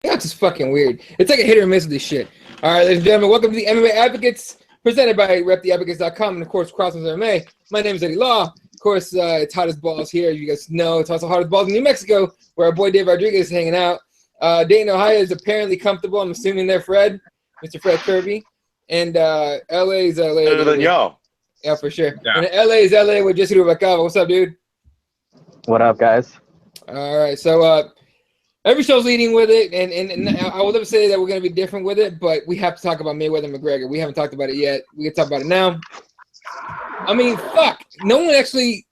That's just fucking weird. It's like a hit or miss with this shit. All right, ladies and gentlemen, welcome to the MMA Advocates, presented by reptheadvocates.com and, of course, CrossBonesMMA. My name is Eddie Law. Of course, it's hot as balls here. You guys know it's also hot as balls in New Mexico, where our boy Dave Rodriguez is hanging out. Dayton, Ohio is apparently comfortable. I'm assuming there, Fred, Mr. Fred Kirby. And LA is LA. Better than y'all. Yeah, for sure. Yeah. And LA is LA with Jesse Rubacava. What's up, dude? What up, guys? All right, so every show's leading with it, and I would love to say that we're going to be different with it, but we have to talk about Mayweather and McGregor. We haven't talked about it yet. We can talk about it now. I mean, fuck. No one actually,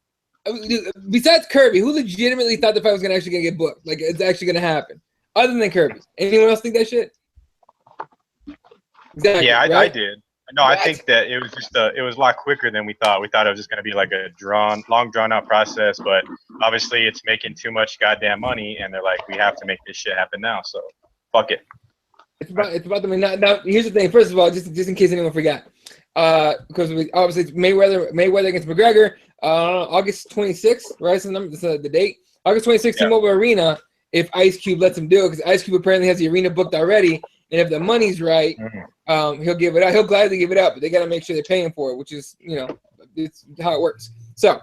besides Kirby, who legitimately thought the fight was actually going to get booked? Like, it's actually going to happen. Other than Kirby. Anyone else think that shit? Exactly, Yeah, right? I did. No, I think that it was just it was a lot quicker than we thought. We thought it was just going to be like a long drawn out process, but obviously it's making too much goddamn money, and they're like, we have to make this shit happen now. So, fuck it. It's about the now. Here's the thing. First of all, just in case anyone forgot, because obviously it's Mayweather against McGregor, August 26th, right? So the date, August 26th, T-Mobile Arena. If Ice Cube lets him do it, because Ice Cube apparently has the arena booked already, and if the money's right, he'll give it out. He'll gladly give it up, but they got to make sure they're paying for it, which is, it's how it works. So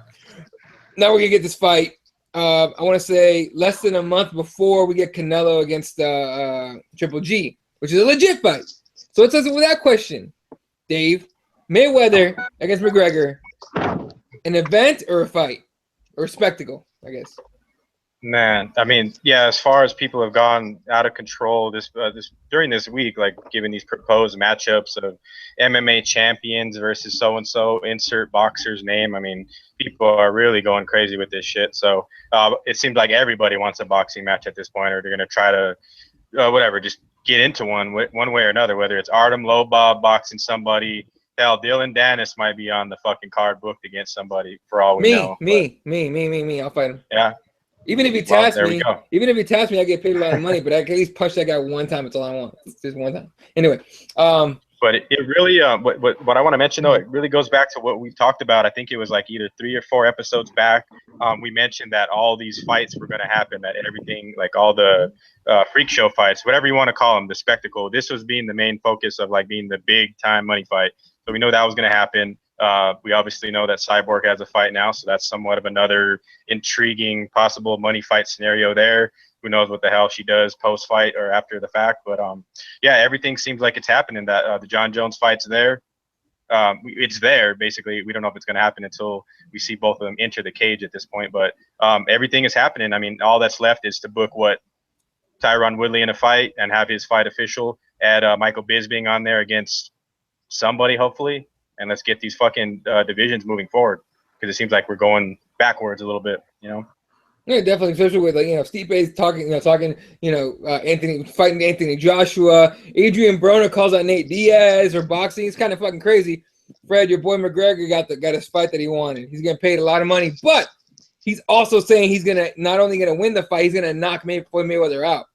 now we're gonna get this fight. I want to say less than a month before we get Canelo against Triple G, which is a legit fight. So it says with that question, Dave, Mayweather against McGregor, an event or a fight or a spectacle, I guess. Man, I mean, yeah, as far as people have gone out of control during this week, like giving these proposed matchups of MMA champions versus so-and-so, insert boxer's name. I mean, people are really going crazy with this shit. So it seems like everybody wants a boxing match at this point, or they're going to try to, just get into one way or another, whether it's Artem Lobov boxing somebody. Hell, Dylan Dennis might be on the fucking card booked against somebody for all we know. Me. I'll fight him. Yeah. Even if he taps me, I get paid a lot of money, but I can at least punch that guy one time. It's all I want. It's just one time. Anyway. But it really, what I want to mention, though, it really goes back to what we've talked about. I think it was like either 3 or 4 episodes back. We mentioned that all these fights were going to happen, that everything, like all the freak show fights, whatever you want to call them, the spectacle, this was being the main focus of like being the big time money fight. So we know that was going to happen. We obviously know that Cyborg has a fight now, so that's somewhat of another intriguing possible money fight scenario there. Who knows what the hell she does post-fight or after the fact. But, yeah, everything seems like it's happening. That the John Jones fight's there. It's there, basically. We don't know if it's going to happen until we see both of them enter the cage at this point. But everything is happening. I mean, all that's left is to book Tyron Woodley in a fight and have his fight official, add Michael Bisping on there against somebody, hopefully. And let's get these fucking divisions moving forward, because it seems like we're going backwards a little bit, Yeah, definitely, especially with Stipe's talking, Anthony fighting Anthony Joshua. Adrian Broner calls out Nate Diaz for boxing. It's kind of fucking crazy. Fred, your boy McGregor got his fight that he wanted. He's getting paid a lot of money, but he's also saying he's gonna not only gonna win the fight, he's gonna knock Mayweather out.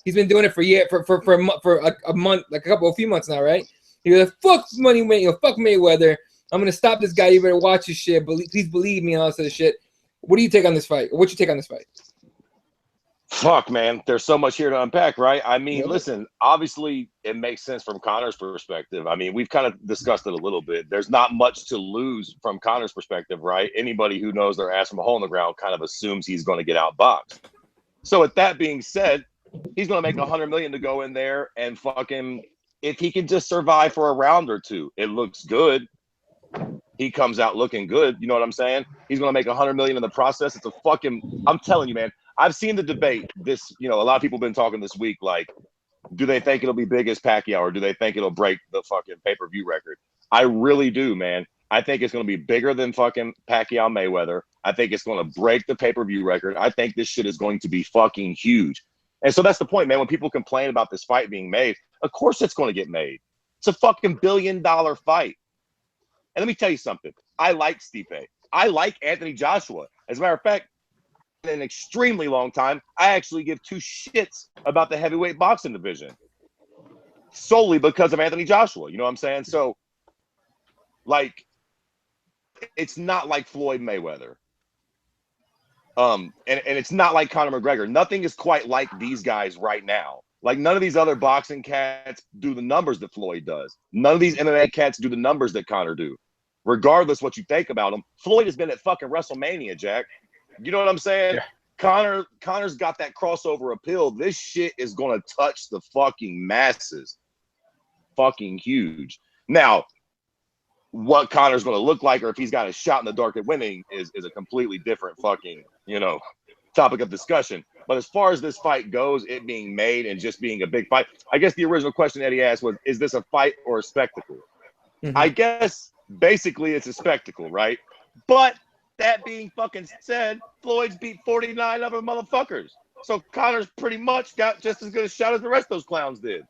He's been doing it for a few months now, right? He was like, fuck Mayweather. I'm going to stop this guy. You better watch his shit. Please believe me and all this other shit. What do you take on this fight? What's your take on this fight? Fuck, man. There's so much here to unpack, right? I mean, listen, obviously it makes sense from Conor's perspective. I mean, we've kind of discussed it a little bit. There's not much to lose from Conor's perspective, right? Anybody who knows their ass from a hole in the ground kind of assumes he's going to get outboxed. So with that being said, he's going to make $100 million to go in there and fucking... If he can just survive for a round or two, it looks good. He comes out looking good. You know what I'm saying? He's going to make $100 million in the process. It's a fucking, I'm telling you, man, I've seen the debate. A lot of people have been talking this week, like, do they think it'll be big as Pacquiao, or do they think it'll break the fucking pay-per-view record? I really do, man. I think it's going to be bigger than fucking Pacquiao Mayweather. I think it's going to break the pay-per-view record. I think this shit is going to be fucking huge. And so that's the point, man. When people complain about this fight being made, of course it's going to get made. It's a fucking $1 billion fight. And let me tell you something. I like Stipe. I like Anthony Joshua. As a matter of fact, in an extremely long time, I actually give 2 shits about the heavyweight boxing division. Solely because of Anthony Joshua. You know what I'm saying? So, like, it's not like Floyd Mayweather. And it's not like Conor McGregor. Nothing is quite like these guys right now, Like, none of these other boxing cats do the numbers that Floyd does. None of these MMA cats do the numbers that Conor do. Regardless what you think about him, Floyd has been at fucking WrestleMania, Jack. You know what I'm saying? Yeah. Conor's got that crossover appeal. This shit is going to touch the fucking masses. Fucking huge. Now, what Conor's going to look like, or if he's got a shot in the dark at winning, is a completely different fucking, topic of discussion. But as far as this fight goes, it being made and just being a big fight, I guess the original question Eddie asked was, is this a fight or a spectacle? Mm-hmm. I guess basically it's a spectacle, right? But that being fucking said, Floyd's beat 49 other motherfuckers. So Conor's pretty much got just as good a shot as the rest of those clowns did.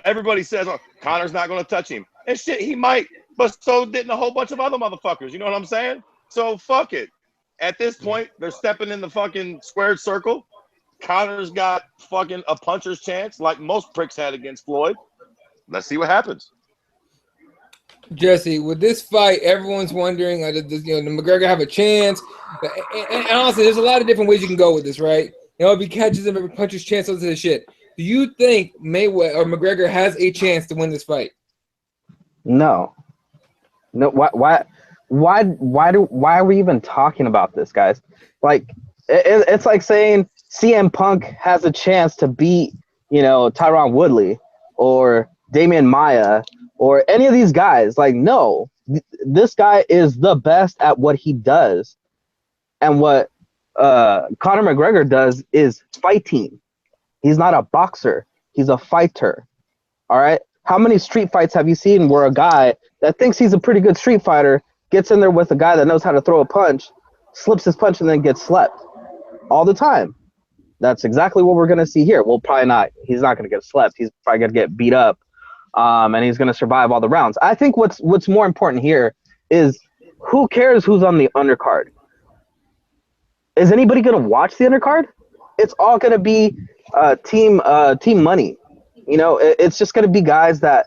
Everybody says, oh, Conor's not going to touch him. And shit, he might, but so didn't a whole bunch of other motherfuckers. You know what I'm saying? So fuck it. At this point, they're stepping in the fucking squared circle. Conor's got fucking a puncher's chance like most pricks had against Floyd. Let's see what happens. Jesse, with this fight, everyone's wondering, does the McGregor have a chance? And honestly, there's a lot of different ways you can go with this, right? If he catches him, if he punches chance into the shit. Do you think Mayweather or McGregor has a chance to win this fight? No. Why are we even talking about this, guys? Like, it's like saying CM Punk has a chance to beat, Tyron Woodley or Damian Maia or any of these guys. Like, no, this guy is the best at what he does. And what Conor McGregor does is fighting. He's not a boxer. He's a fighter. All right? How many street fights have you seen where a guy that thinks he's a pretty good street fighter gets in there with a guy that knows how to throw a punch, slips his punch, and then gets slept? All the time. That's exactly what we're going to see here. Well, probably not. He's not going to get slept. He's probably going to get beat up, and he's going to survive all the rounds. I think what's more important here is who cares who's on the undercard? Is anybody going to watch the undercard? It's all going to be team money. It's just going to be guys that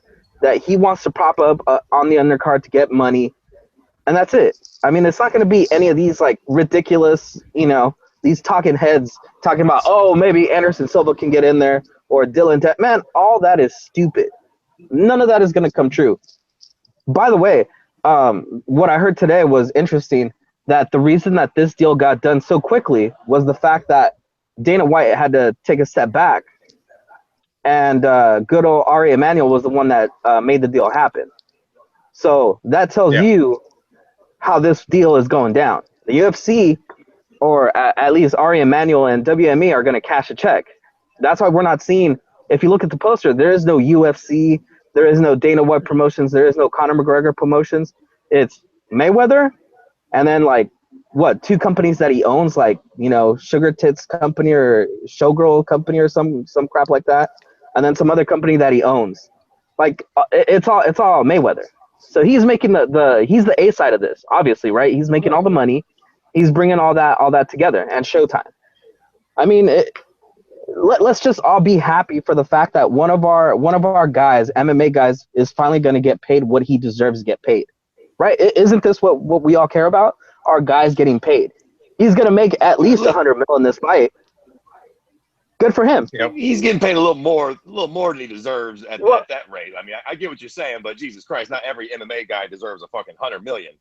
he wants to prop up on the undercard to get money, and that's it. I mean, it's not going to be any of these like ridiculous, these talking heads talking about, oh, maybe Anderson Silva can get in there or Dylan. Man, all that is stupid. None of that is going to come true. By the way, what I heard today was interesting, that the reason that this deal got done so quickly was the fact that Dana White had to take a step back, and good old Ari Emanuel was the one that made the deal happen. So that tells you how this deal is going down. The UFC, or at least Ari Emanuel and WME, are going to cash a check. That's why we're not seeing, if you look at the poster, there is no UFC, there is no Dana White Promotions, there is no Conor McGregor Promotions. It's Mayweather, and then two companies that he owns, like, Sugar Tits Company or Showgirl Company or some crap like that, and then some other company that he owns. Like, it's all Mayweather. So he's making he's the A side of this, obviously, right? He's making all the money. He's bringing all that together, and Showtime. I mean, let's just all be happy for the fact that one of our guys, MMA guys, is finally going to get paid what he deserves to get paid, right? Isn't this what we all care about? Our guys getting paid. He's going to make at least $100 million in this fight. Good for him. He's getting paid a little more than he deserves at that rate. I mean, I get what you're saying, but Jesus Christ, not every MMA guy deserves a fucking $100 million.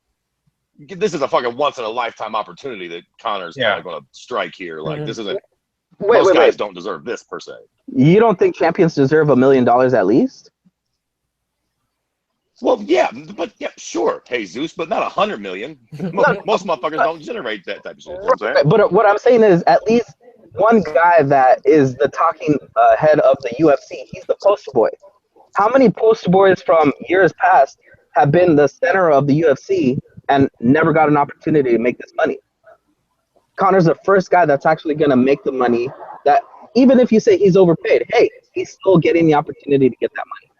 This is a fucking once in a lifetime opportunity that Conor's kind of going to strike here. Like, this isn't. Most guys don't deserve this per se. You don't think champions deserve $1 million at least? Well, yeah, but sure, Jesus, but not $100 million. Most motherfuckers don't generate that type of shit. You know what I'm saying? But what I'm saying is, at least one guy that is the talking head of the UFC, he's the poster boy. How many poster boys from years past have been the center of the UFC and never got an opportunity to make this money? Conor's the first guy that's actually going to make the money, that even if you say he's overpaid, hey, he's still getting the opportunity to get that money.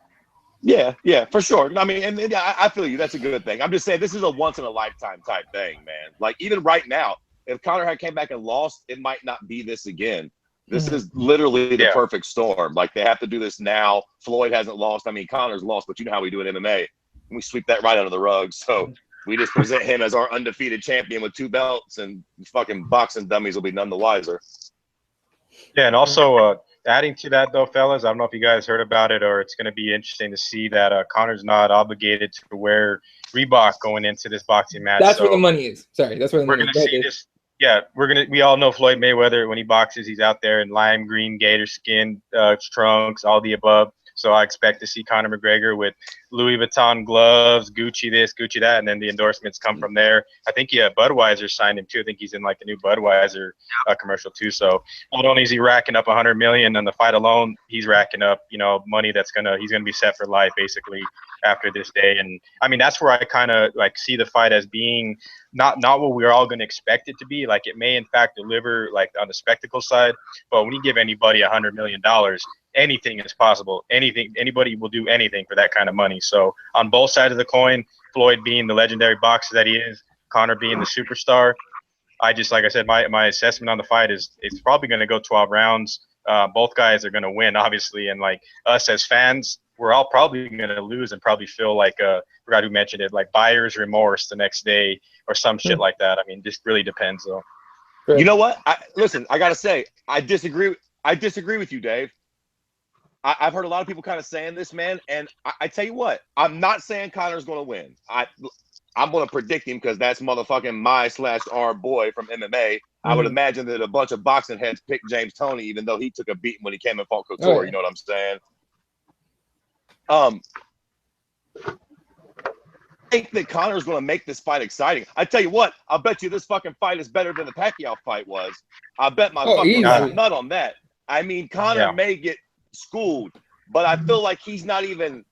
Yeah, for sure. I mean, and I feel you. That's a good thing. I'm just saying this is a once in a lifetime type thing, man. Like, even right now, if Conor had came back and lost, it might not be this again. This is literally the perfect storm. Like, they have to do this now. Floyd hasn't lost. I mean, Conor's lost, but you know how we do in MMA. We sweep that right under the rug. So we just present him as our undefeated champion with 2 belts, and fucking boxing dummies will be none the wiser. Yeah, and also Adding to that, though, fellas, I don't know if you guys heard about it, or it's going to be interesting to see that Conor's not obligated to wear Reebok going into this boxing match. That's so where the money is. Sorry, that's where the we're money going is. to see this. Yeah, we all know Floyd Mayweather, when he boxes, he's out there in lime green gator skin, trunks, all the above. So I expect to see Conor McGregor with Louis Vuitton gloves, Gucci this, Gucci that, and then the endorsements come from there. I think Budweiser signed him too. I think he's in like the new Budweiser commercial too. So not only is he racking up $100 million on the fight alone, he's racking up, money he's gonna be set for life basically after this day. And I mean, that's where I kind of like see the fight as being not what we're all going to expect it to be. Like, it may in fact deliver like on the spectacle side, but when you give anybody $100 million, anything is possible. Anybody will do anything for that kind of money. So on both sides of the coin, Floyd being the legendary boxer that he is, Conor being the superstar, like I said, my assessment on the fight is it's probably going to go 12 rounds. Both guys are going to win, obviously, and like us as fans, we're all probably going to lose and probably feel like I forgot who mentioned it, like buyer's remorse the next day or some shit like that. I mean, just really depends, though. You know what? Listen, I gotta say, I disagree with you, Dave. I've heard a lot of people kind of saying this, man, and I tell you what, I'm not saying Conor's going to win. I'm going to predict him because that's motherfucking my/our boy from MMA. I would imagine that a bunch of boxing heads picked James Toney, even though he took a beating when he came and fought Couture. Oh, yeah. You know what I'm saying? I think that Conor's going to make this fight exciting. I tell you what, I'll bet you this fucking fight is better than the Pacquiao fight was. I bet my fucking nut on that. I mean, Conor may get schooled, but I feel like he's not even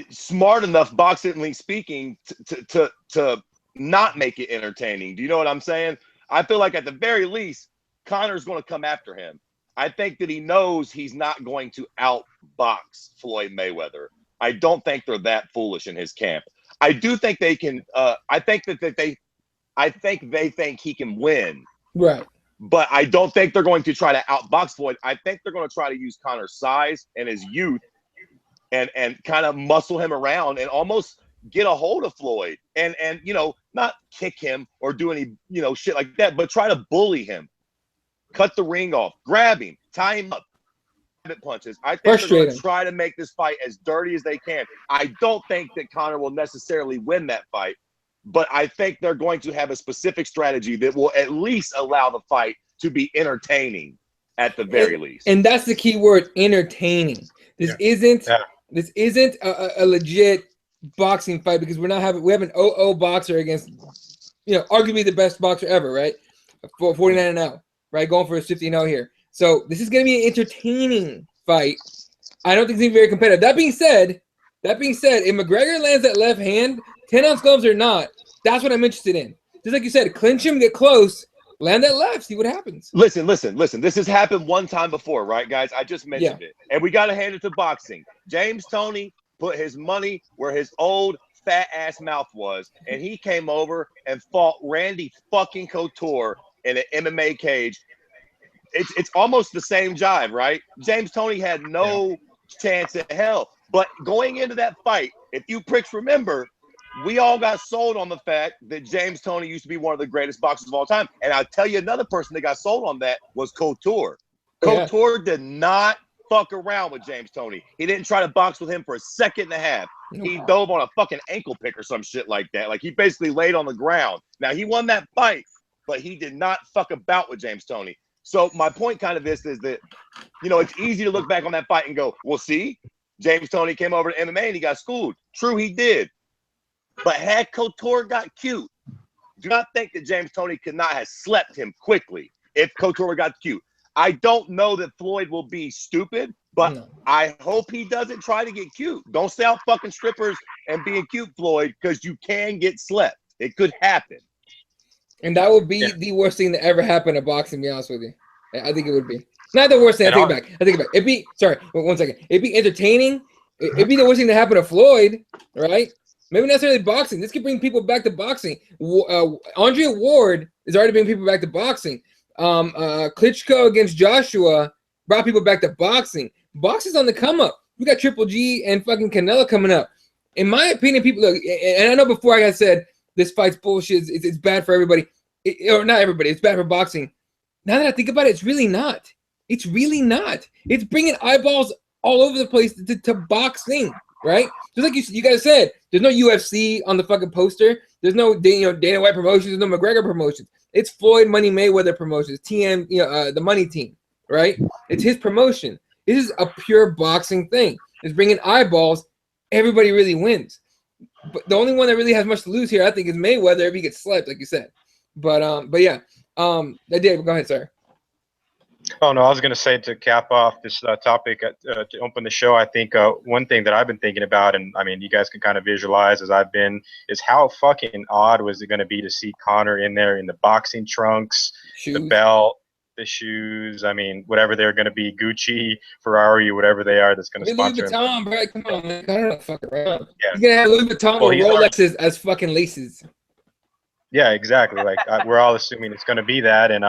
smart enough, boxingly speaking, to not make it entertaining. Do you know what I'm saying? I feel like at the very least, Conor's going to come after him. I think that he knows he's not going to outbox Floyd Mayweather. I don't think they're that foolish in his camp. I do think they can. I think they think he can win. Right. But I don't think they're going to try to outbox Floyd. I think they're going to try to use Conor's size and his youth and kind of muscle him around and almost get a hold of Floyd and not kick him or do any, shit like that, but try to bully him, cut the ring off, grab him, tie him up, punches. I think they're going to try to make this fight as dirty as they can. I don't think that Conor will necessarily win that fight, but I think they're going to have a specific strategy that will at least allow the fight to be entertaining at the very least. And that's the key word, entertaining. This isn't a legit boxing fight because we have an 0-0 boxer against, arguably the best boxer ever, right? 49-0, right? Going for a 50-0 here. So this is going to be an entertaining fight. I don't think it's going to be very competitive. That being said, if McGregor lands that left hand, 10-ounce gloves or not, that's what I'm interested in. Just like you said, clinch him, get close, land that left, see what happens. Listen. This has happened one time before, right, guys? I just mentioned it. And we got to hand it to boxing. James Toney put his money where his old fat-ass mouth was, and he came over and fought Randy fucking Couture in an MMA cage. It's almost the same jive, right? James Toney had no chance in hell. But going into that fight, if you pricks remember, we all got sold on the fact that James Toney used to be one of the greatest boxers of all time. And I'll tell you another person that got sold on that was Couture. Couture did not fuck around with James Toney. He didn't try to box with him for a second and a half. He dove on a fucking ankle pick or some shit like that. Like, he basically laid on the ground. Now, he won that fight, but he did not fuck about with James Toney. So my point kind of is that, it's easy to look back on that fight and go, well, see, James Toney came over to MMA and he got schooled. True, he did. But had Couture got cute, do not think that James Toney could not have slept him quickly if Couture got cute. I don't know that Floyd will be stupid, but I hope he doesn't try to get cute. Don't stay out fucking strippers and being cute, Floyd, because you can get slept. It could happen. And that would be the worst thing that ever happened to boxing, to be honest with you. I think it would be. Not the worst thing. I take it back. It'd be, sorry, 1 second. It'd be entertaining. It'd be the worst thing that happened to Floyd, right? Maybe not necessarily boxing. This could bring people back to boxing. Andre Ward is already bringing people back to boxing. Klitschko against Joshua brought people back to boxing. Boxing's on the come up. We got Triple G and fucking Canelo coming up. In my opinion, people look, and I know before I said this fight's bullshit. It's bad for everybody, or not everybody. It's bad for boxing. Now that I think about it, it's really not. It's really not. It's bringing eyeballs all over the place to boxing, right? Just like you guys said, there's no UFC on the fucking poster. There's no Dana White promotions. There's no McGregor promotions. It's Floyd Money Mayweather promotions. TM, the Money Team, right? It's his promotion. This is a pure boxing thing. It's bringing eyeballs. Everybody really wins. But the only one that really has much to lose here, I think, is Mayweather if he gets slept, like you said. But yeah, Dave, go ahead, sir. Oh no, I was going to say to cap off this topic to open the show. I think one thing that I've been thinking about, and I mean, you guys can kind of visualize as I've been, is how fucking odd was it going to be to see Conor in there in the boxing trunks, the belt, the shoes. I mean, whatever they're going to be, Gucci, Ferrari, whatever they are, that's going to sponsor Louis Vuitton, bro. Come on, man. I don't know, fuck around. Yeah. He's gonna have Louis Vuitton or Rolexes as fucking laces. Yeah, exactly. Like we're all assuming it's going to be that, and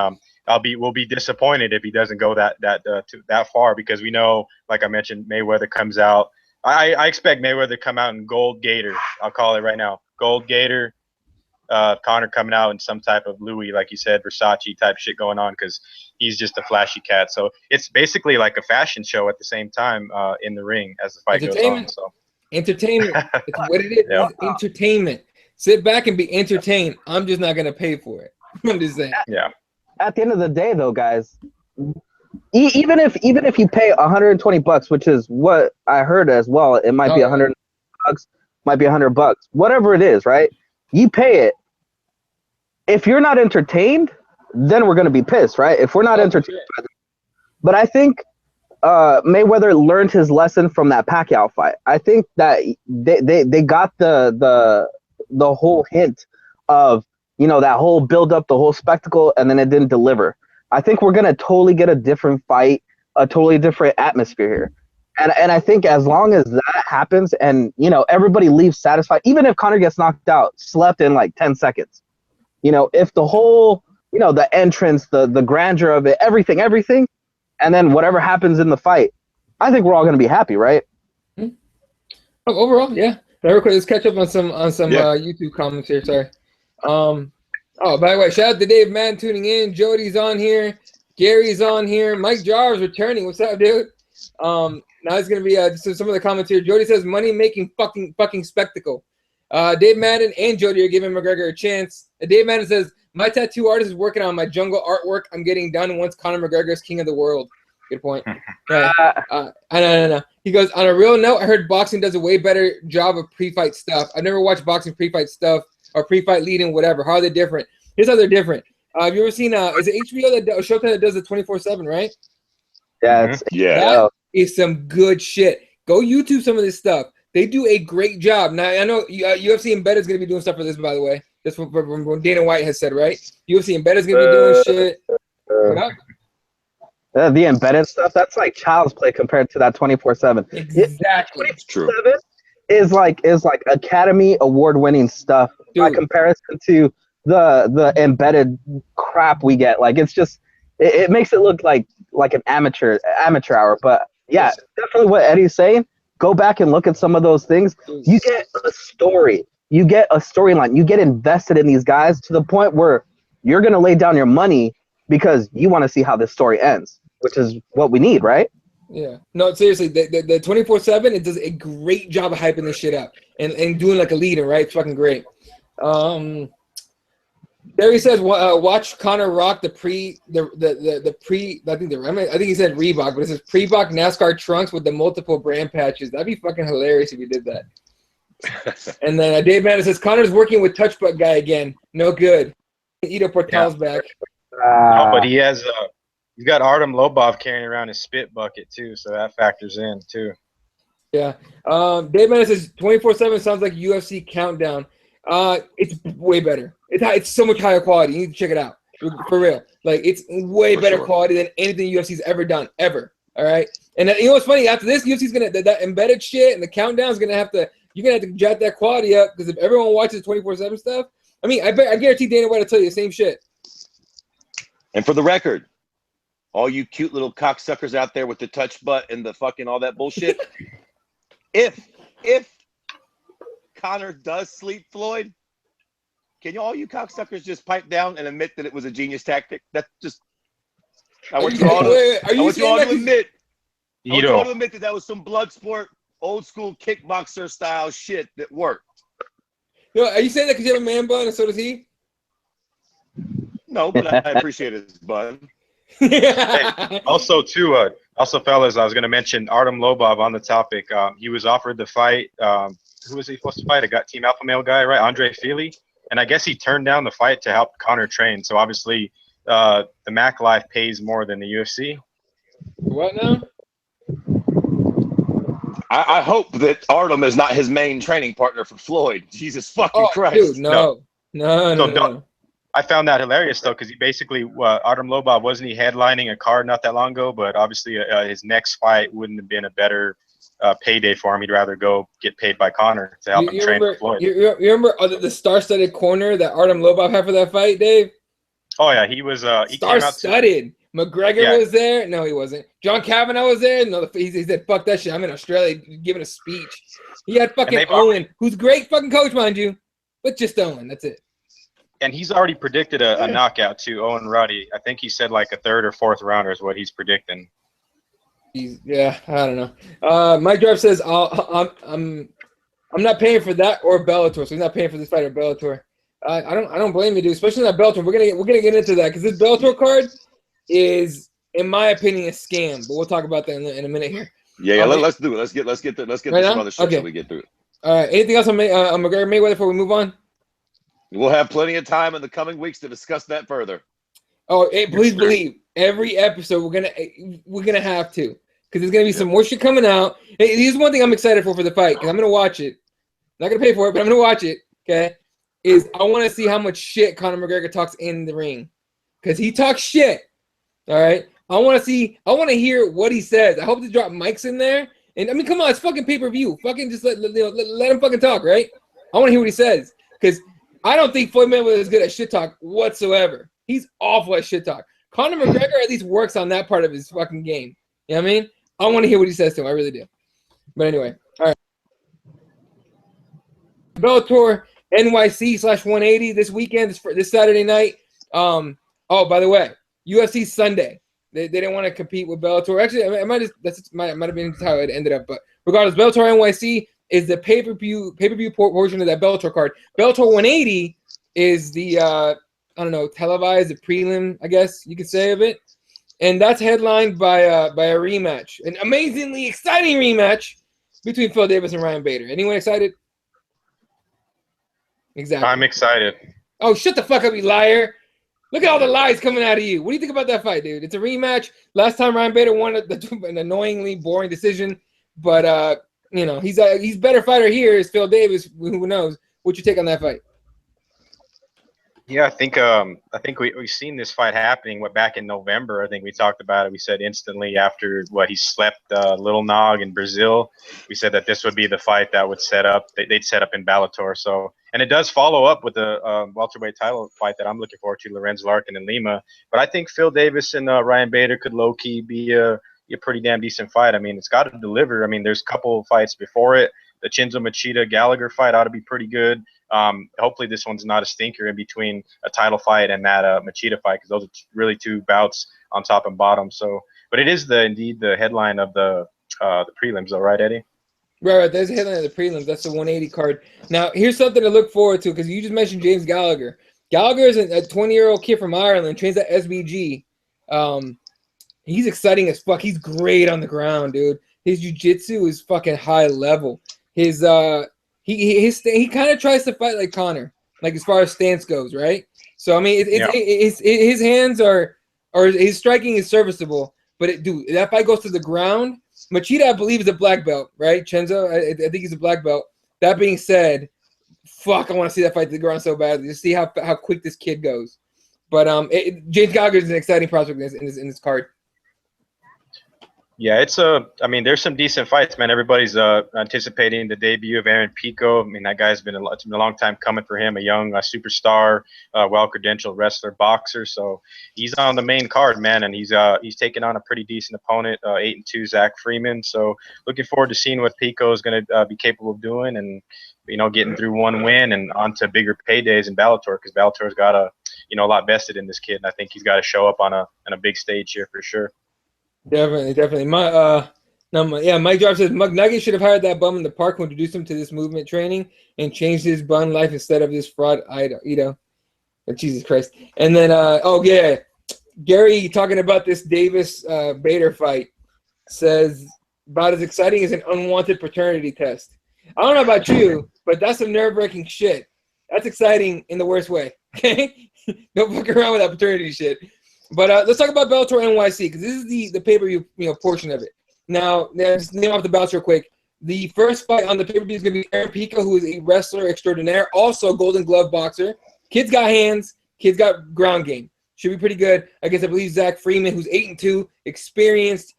we'll be disappointed if he doesn't go that far, because we know, like I mentioned, Mayweather comes out. I expect Mayweather to come out in gold gator. I'll call it right now, gold gator. Conor coming out in some type of Louis, like you said, Versace type shit going on, because he's just a flashy cat. So it's basically like a fashion show at the same time in the ring as the fight goes on. So entertainment. It's what it is. Yeah. It's entertainment. Sit back and be entertained. I'm just not gonna pay for it. I'm just saying. Yeah. At the end of the day, though, guys, even if you pay $120, which is what I heard as well, it might be $100, might be $100, whatever it is, right? You pay it. If you're not entertained, then we're gonna be pissed, right? If we're not entertained, but I think Mayweather learned his lesson from that Pacquiao fight. I think that they got the whole hint of, that whole build up, the whole spectacle, and then it didn't deliver. I think we're gonna totally get a different fight, a totally different atmosphere here. And I think as long as that happens and, everybody leaves satisfied, even if Conor gets knocked out, slept in like 10 seconds, if the whole, the entrance, the grandeur of it, everything, and then whatever happens in the fight, I think we're all going to be happy, right? Overall, yeah. Very quick, let's catch up on some YouTube comments here. Sorry. By the way, shout out to Dave Madden tuning in. Jody's on here. Gary's on here. Mike Jar's returning. What's up, dude? Now it's gonna be some of the comments here. Jody says money making fucking spectacle. Dave Madden and Jody are giving McGregor a chance. Dave Madden says my tattoo artist is working on my jungle artwork. I'm getting done once Conor McGregor is king of the world. Good point. I know. He goes, on a real note, I heard boxing does a way better job of pre-fight stuff. I've never watched boxing pre-fight stuff or pre-fight leading, whatever. How are they different? Here's how they're different. Have you ever seen is it HBO that Showtime that does the 24/7, right? Yeah, That is some good shit. Go YouTube some of this stuff. They do a great job. Now I know UFC Embedded is gonna be doing stuff for this, by the way. That's what Dana White has said, right? UFC Embedded is gonna be doing shit. What up? The embedded stuff, that's like child's play compared to that 24/7. Exactly. It's true. Is like Academy Award winning stuff by comparison to the embedded crap we get. Like it's just it makes it look like an amateur hour. But yeah, definitely what Eddie's saying. Go back and look at some of those things. You get a story. You get a storyline. You get invested in these guys to the point where you're gonna lay down your money because you want to see how this story ends, which is what we need, right? Yeah. No, seriously, the 24/7, it does a great job of hyping this shit up and doing like a leader, right? It's fucking great. There he says, watch Conor rock I think he said Reebok, but it says Reebok NASCAR trunks with the multiple brand patches. That'd be fucking hilarious if you did that. And then Dave Madden says, Conor's working with Touch Butt guy again. No good. Ito Portal's back. No, but he's got Artem Lobov carrying around his spit bucket too, so that factors in too. Yeah. Dave Madden says 24/7 sounds like UFC Countdown. It's way better. It's so much higher quality. You need to check it out for real. Like it's way better quality than anything UFC's ever done ever. All right. And you know what's funny? After this, UFC's gonna that embedded shit and the countdown's gonna have to. You're gonna have to jack that quality up because if everyone watches 24/7 stuff, I mean, I guarantee Dana White will tell you the same shit. And for the record, all you cute little cocksuckers out there with the touch butt and the fucking all that bullshit, if Conor does sleep Floyd, can all you cocksuckers just pipe down and admit that it was a genius tactic? That's just I want you all to admit. I want you all to Ito. admit that was some blood sport, old school kickboxer style shit that worked. Yo, are you saying that because you have a man bun and so does he? No, but I appreciate his bun. Hey, also, too, fellas, I was going to mention Artem Lobov on the topic. He was offered the fight. Who was he supposed to fight? Team Alpha Male guy, right? Andre Fili. And I guess he turned down the fight to help Conor train. So obviously, the Mac life pays more than the UFC. What now? I hope that Artem is not his main training partner for Floyd. Jesus fucking Christ. Dude, no. I found that hilarious, though, because he basically, Artem Lobov, wasn't he headlining a card not that long ago? But obviously his next fight wouldn't have been a better payday for him. He'd rather go get paid by Conor to help him train for Floyd. You remember the star-studded corner that Artem Lobov had for that fight, Dave? Oh, yeah, he was star-studded. McGregor was there. No, he wasn't. John Kavanaugh was there. No, he said, fuck that shit. I'm in Australia giving a speech. He had fucking Owen, who's great fucking coach, mind you, but just Owen. That's it. And he's already predicted a knockout too, Owen Roddy. I think he said like a third or fourth rounder is what he's predicting. I don't know. Mike Drive says I'm not paying for that or Bellator, so he's not paying for this fight or Bellator. I don't blame you, dude. Especially that Bellator. We're gonna get into that because this Bellator card is, in my opinion, a scam. But we'll talk about that in a minute here. Yeah. Let's do it. Let's get right some other shit so we get through it. All right. Anything else on McGregor Mayweather before we move on? We'll have plenty of time in the coming weeks to discuss that further. Oh, please believe every episode we're gonna have to, because there's gonna be some more shit coming out. Hey, here's one thing I'm excited for the fight, because I'm gonna watch it. Not gonna pay for it, but I'm gonna watch it. Okay, is I want to see how much shit Conor McGregor talks in the ring, because he talks shit. All right, I want to hear what he says. I hope to drop mics in there. And I mean, come on, it's fucking pay-per-view. Fucking just let him fucking talk, right? I want to hear what he says, because I don't think Floyd Mayweather is good at shit talk whatsoever. He's awful at shit talk. Conor McGregor at least works on that part of his fucking game. You know what I mean? I want to hear what he says to him. I really do. But anyway, all right. Bellator NYC/180 this weekend, this Saturday night. Oh, by the way, UFC Sunday. They didn't want to compete with Bellator. Actually, it might have been how it ended up. But regardless, Bellator NYC is the pay-per-view portion of that Bellator card. Bellator 180 is the televised, the prelim, I guess you could say, of it. And that's headlined by a rematch. An amazingly exciting rematch between Phil Davis and Ryan Bader. Anyone excited? Exactly. I'm excited. Oh, shut the fuck up, you liar. Look at all the lies coming out of you. What do you think about that fight, dude? It's a rematch. Last time Ryan Bader won an annoyingly boring decision. But, he's a better fighter here is Phil Davis. Who knows? What's your take on that fight? Yeah, I think we've seen this fight happening. Back in November, I think we talked about it. We said instantly after he slept Little Nog in Brazil, we said that this would be the fight that would set up. They'd set up in Bellator. So, and it does follow up with the welterweight title fight that I'm looking forward to, Lorenz Larkin and Lima. But I think Phil Davis and Ryan Bader could low key be a pretty damn decent fight. I mean, it's got to deliver. I mean, there's a couple fights before it. The Chinzo Machida Gallagher fight ought to be pretty good. Hopefully this one's not a stinker in between a title fight and that Machida fight, because those are really two bouts on top and bottom. So, but it is indeed the headline of the prelims, though, right, Eddie? Right. There's a headline of the prelims. That's the 180 card. Now, here's something to look forward to, because you just mentioned James Gallagher. Gallagher is a 20-year-old kid from Ireland, trains at SBG. He's exciting as fuck. He's great on the ground, dude. His jiu-jitsu is fucking high level. His he kind of tries to fight like Conor, like as far as stance goes, right? So I mean, his hands or his striking is serviceable, but dude, that fight goes to the ground. Machida, I believe, is a black belt, right? Chenzo, I think he's a black belt. That being said, fuck, I want to see that fight to the ground so badly to see how quick this kid goes. But James Gallagher is an exciting prospect in this card. Yeah, there's some decent fights, man. Everybody's anticipating the debut of Aaron Pico. I mean, that guy's been it's been a long time coming for him, a young superstar, well-credentialed wrestler, boxer. So he's on the main card, man, and he's taking on a pretty decent opponent, 8-2 Zach Freeman. So looking forward to seeing what Pico is going to be capable of doing, and getting through one win and onto bigger paydays in Bellator, because Bellator's got a a lot vested in this kid, and I think he's got to show up on a big stage here for sure. Definitely. Mike Drop says McNugget should have hired that bum in the park who introduced him to this movement training and changed his bun life instead of this fraud Ito. Oh, Jesus Christ. And then Gary talking about this Davis Bader fight says about as exciting as an unwanted paternity test. I don't know about you, but that's some nerve-wracking shit. That's exciting in the worst way. Okay? Don't fuck around with that paternity shit. But let's talk about Bellator NYC, because this is the pay-per-view portion of it. Now, just name off the bouts real quick. The first fight on the pay-per-view is going to be Aaron Pico, who is a wrestler extraordinaire, also a Golden Glove boxer. Kid's got hands. Kid's got ground game. Should be pretty good against, I believe, Zach Freeman, who's 8-2, experienced.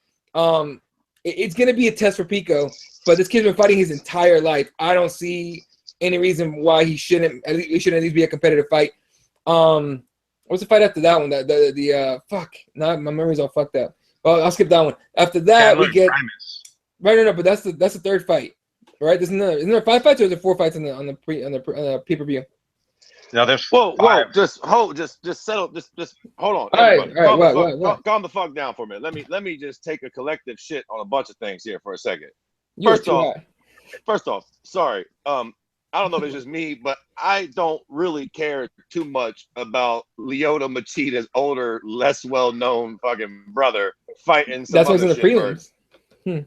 It's going to be a test for Pico, but this kid's been fighting his entire life. I don't see any reason why he shouldn't at least be a competitive fight. What's the fight after that one? My memory's all fucked up. Well, I'll skip that one. After that, we get no, but that's the third fight, right? Isn't there 5 fights or is there 4 fights on the pay-per-view? No, there's whoa, five. just settle, just hold on. All right, calm the fuck down for a minute. Let me just take a collective shit on a bunch of things here for a second. First off, sorry. I don't know if it's just me, but I don't really care too much about Lyoto Machida's older, less well-known fucking brother fighting some. That's what's other in the prelims.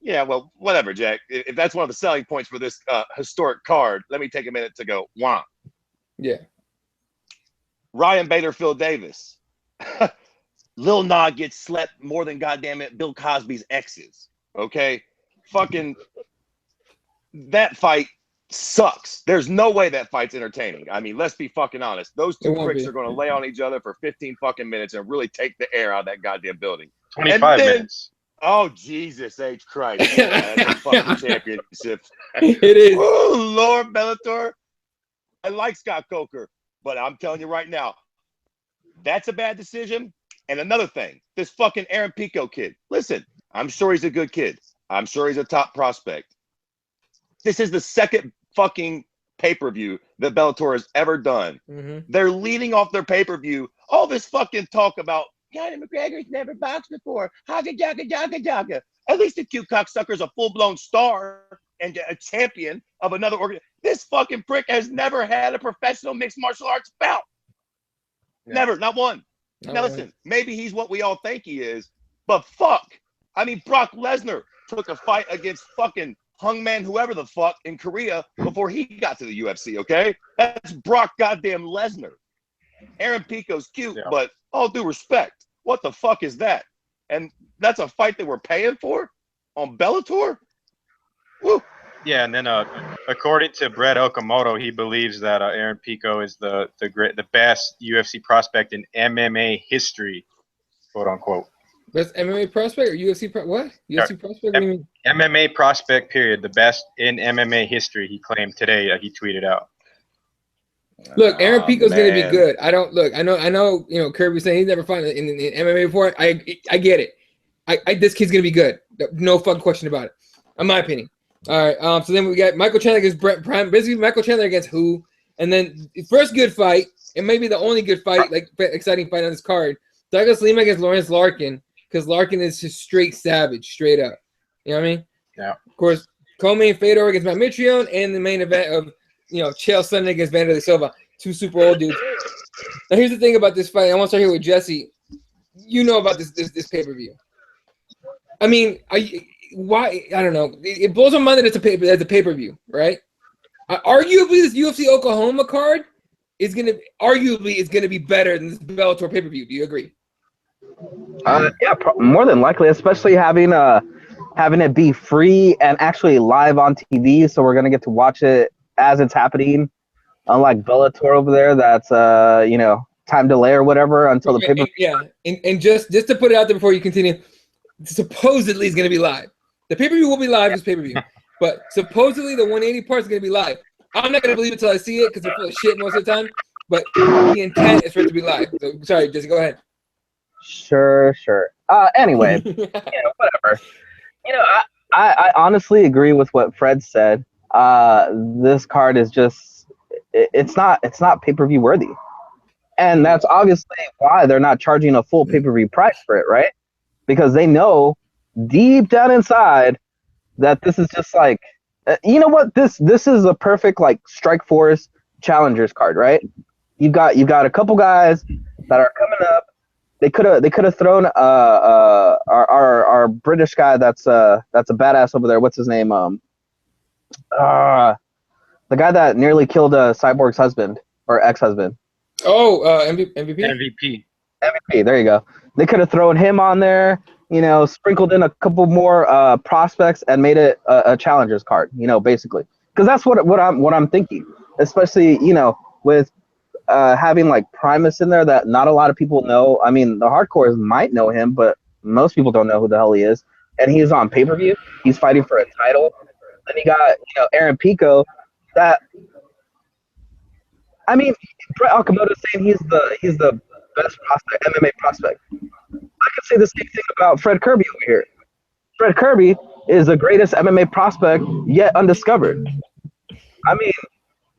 Yeah, well, whatever, Jack. If that's one of the selling points for this historic card, let me take a minute to go, wah. Yeah. Ryan Bader, Phil Davis. Lil Nah gets slept more than goddamn it Bill Cosby's exes. Okay? Fucking that fight sucks. There's no way that fight's entertaining. I mean, let's be fucking honest. Those two pricks are going to lay on each other for 15 fucking minutes and really take the air out of that goddamn building. 25 minutes. Oh, Jesus H. Christ. That's a fucking championship. It is. Oh, Lord Bellator. I like Scott Coker, but I'm telling you right now, that's a bad decision. And another thing, this fucking Aaron Pico kid. Listen, I'm sure he's a good kid. I'm sure he's a top prospect. This is the second fucking pay-per-view that Bellator has ever done. Mm-hmm. They're leading off their pay-per-view. All this fucking talk about Conor McGregor's never boxed before. Haga, jaga, jaga, jaga. At least the cute cocksucker's a full-blown star and a champion of another organization. This fucking prick has never had a professional mixed martial arts bout. Yeah. Never, not one. Now listen, maybe he's what we all think he is, but fuck. I mean, Brock Lesnar took a fight against fucking Hungman, whoever the fuck, in Korea before he got to the UFC, okay? That's Brock goddamn Lesnar. Aaron Pico's cute, but all due respect, what the fuck is that? And that's a fight that we're paying for on Bellator? Woo. Yeah, and then according to Brett Okamoto, he believes that Aaron Pico is the best UFC prospect in MMA history, quote unquote. Best MMA prospect or UFC what? UFC prospect? What do you mean? MMA prospect, period. The best in MMA history, he claimed today. He tweeted out. Look, Aaron Pico's going to be good. I know. You know, Kirby's saying he's never fought in MMA before. I get it. This kid's going to be good. No fucking question about it. In my opinion. All right. So then we got Michael Chandler against Brett Prime. Basically, Michael Chandler against who? And then first good fight, and maybe the only good fight, like exciting fight on this card. Douglas Lima against Lawrence Larkin, because Larkin is just straight savage, straight up. You know what I mean? Yeah. Of course, co-main Fedor against Matt Mitrione, and the main event of Chael Sonnen against Vanderlei Silva, 2 super old dudes. Now here's the thing about this fight. I want to start here with Jesse. You know about this pay-per-view. I mean, why? I don't know. It blows my mind that it's a pay-per-view, right? Arguably, this UFC Oklahoma card is gonna be better than this Bellator pay-per-view. Do you agree? Yeah, more than likely, especially having it be free and actually live on TV, so we're gonna get to watch it as it's happening. Unlike Bellator over there, that's time delay or whatever until the pay-per-view. Yeah, and just to put it out there before you continue, supposedly it's gonna be live. The pay-per-view will be live, this pay-per-view, but supposedly the 180 part is gonna be live. I'm not gonna believe it until I see it because they're full of shit most of the time. But the intent is for it to be live. So sorry, Jesse, go ahead. Sure. Anyway, whatever. I honestly agree with what Fred said. This card is just it's not pay-per-view worthy. And that's obviously why they're not charging a full pay-per-view price for it, right? Because they know deep down inside that this is just like, you know what? This is a perfect like Strikeforce challengers card, right? You've got a couple guys that are coming up. They could have thrown our British guy that's a badass over there. What's his name? The guy that nearly killed Cyborg's husband or ex-husband. Oh, MVP. MVP. MVP. There you go. They could have thrown him on there. You know, sprinkled in a couple more prospects and made it a challengers card. You know, basically, because that's what I'm thinking. Especially, you know, with having like Primus in there that not a lot of people know. I mean, the hardcores might know him, but most people don't know who the hell he is. And he's on pay-per-view. He's fighting for a title. Then you got, you know, Aaron Pico. That, I mean, Brett Okamoto's saying he's the best prospect, MMA prospect. I could say the same thing about Fred Kirby over here. Fred Kirby is the greatest MMA prospect yet undiscovered. I mean,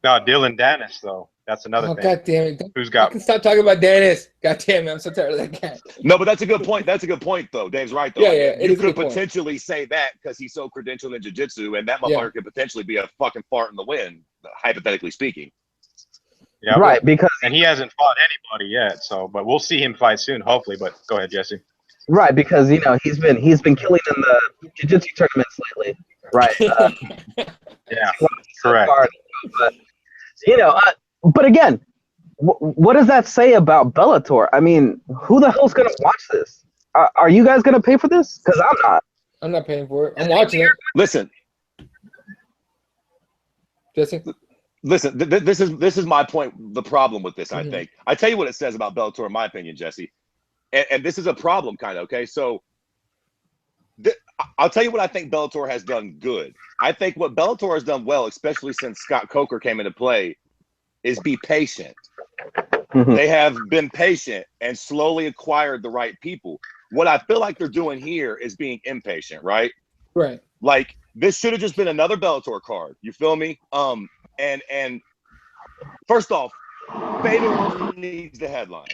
No, Dylan Dennis though. That's another thing. God damn it! Who's got? I can stop talking about Dennis. God damn it! I'm so tired of that guy. No, but that's a good point. That's a good point, though. Dave's right, though. Yeah, yeah, it You is a could good point. potentially say that because he's so credentialed in jiu-jitsu, and that Yeah. motherfucker could potentially be a fucking fart in the wind, hypothetically speaking. Yeah, right, because and he hasn't fought anybody yet. So, but we'll see him fight soon, hopefully. But go ahead, Jesse. right, because you know he's been killing in the jiu-jitsu tournaments lately. Right. Yeah, correct. But you know, but again, what does that say about Bellator? I mean, who the hell's gonna watch this? Are you guys gonna pay for this? Because I'm not. I'm not paying for it. I'm watching it. Listen, Jesse. listen. This is my point. The problem with this, Mhm. I think. I tell you what it says about Bellator, in my opinion, Jesse, and this is a problem, kind of. Okay, so I'll tell you what I think Bellator has done good. I think what Bellator has done well, especially since Scott Coker came into play, is be patient. Mhm. They have been patient and slowly acquired the right people. What I feel like they're doing here is being impatient, right? Right. Like this should have just been another Bellator card. You feel me? And first off, Fedor needs the headline,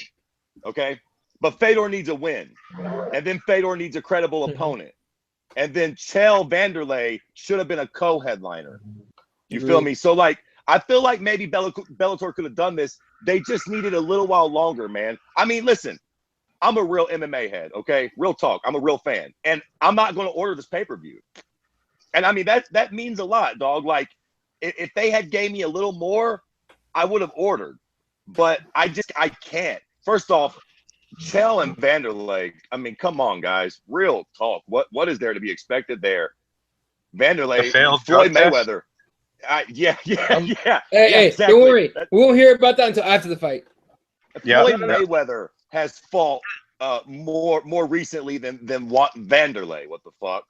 okay? But Fedor needs a win, and then Fedor needs a credible opponent, and then Chael Vanderlei should have been a co-headliner. You feel me? So like, I feel like maybe Bellator could have done this. They just needed a little while longer, man. I mean, listen, I'm a real MMA head, okay? Real talk. I'm a real fan. And I'm not going to order this pay-per-view. And I mean, that means a lot, dog. Like, if they had gave me a little more, I would have ordered. But I can't. First off, Chael and Vanderlei, I mean, come on, guys. Real talk. What is there to be expected there? Vanderlei, failed Floyd drug test? Mayweather. Yeah. Hey, exactly. don't worry. We won't hear about that until after the fight. Yeah. Floyd Mayweather has fought more recently than Vanderlei. What the fuck?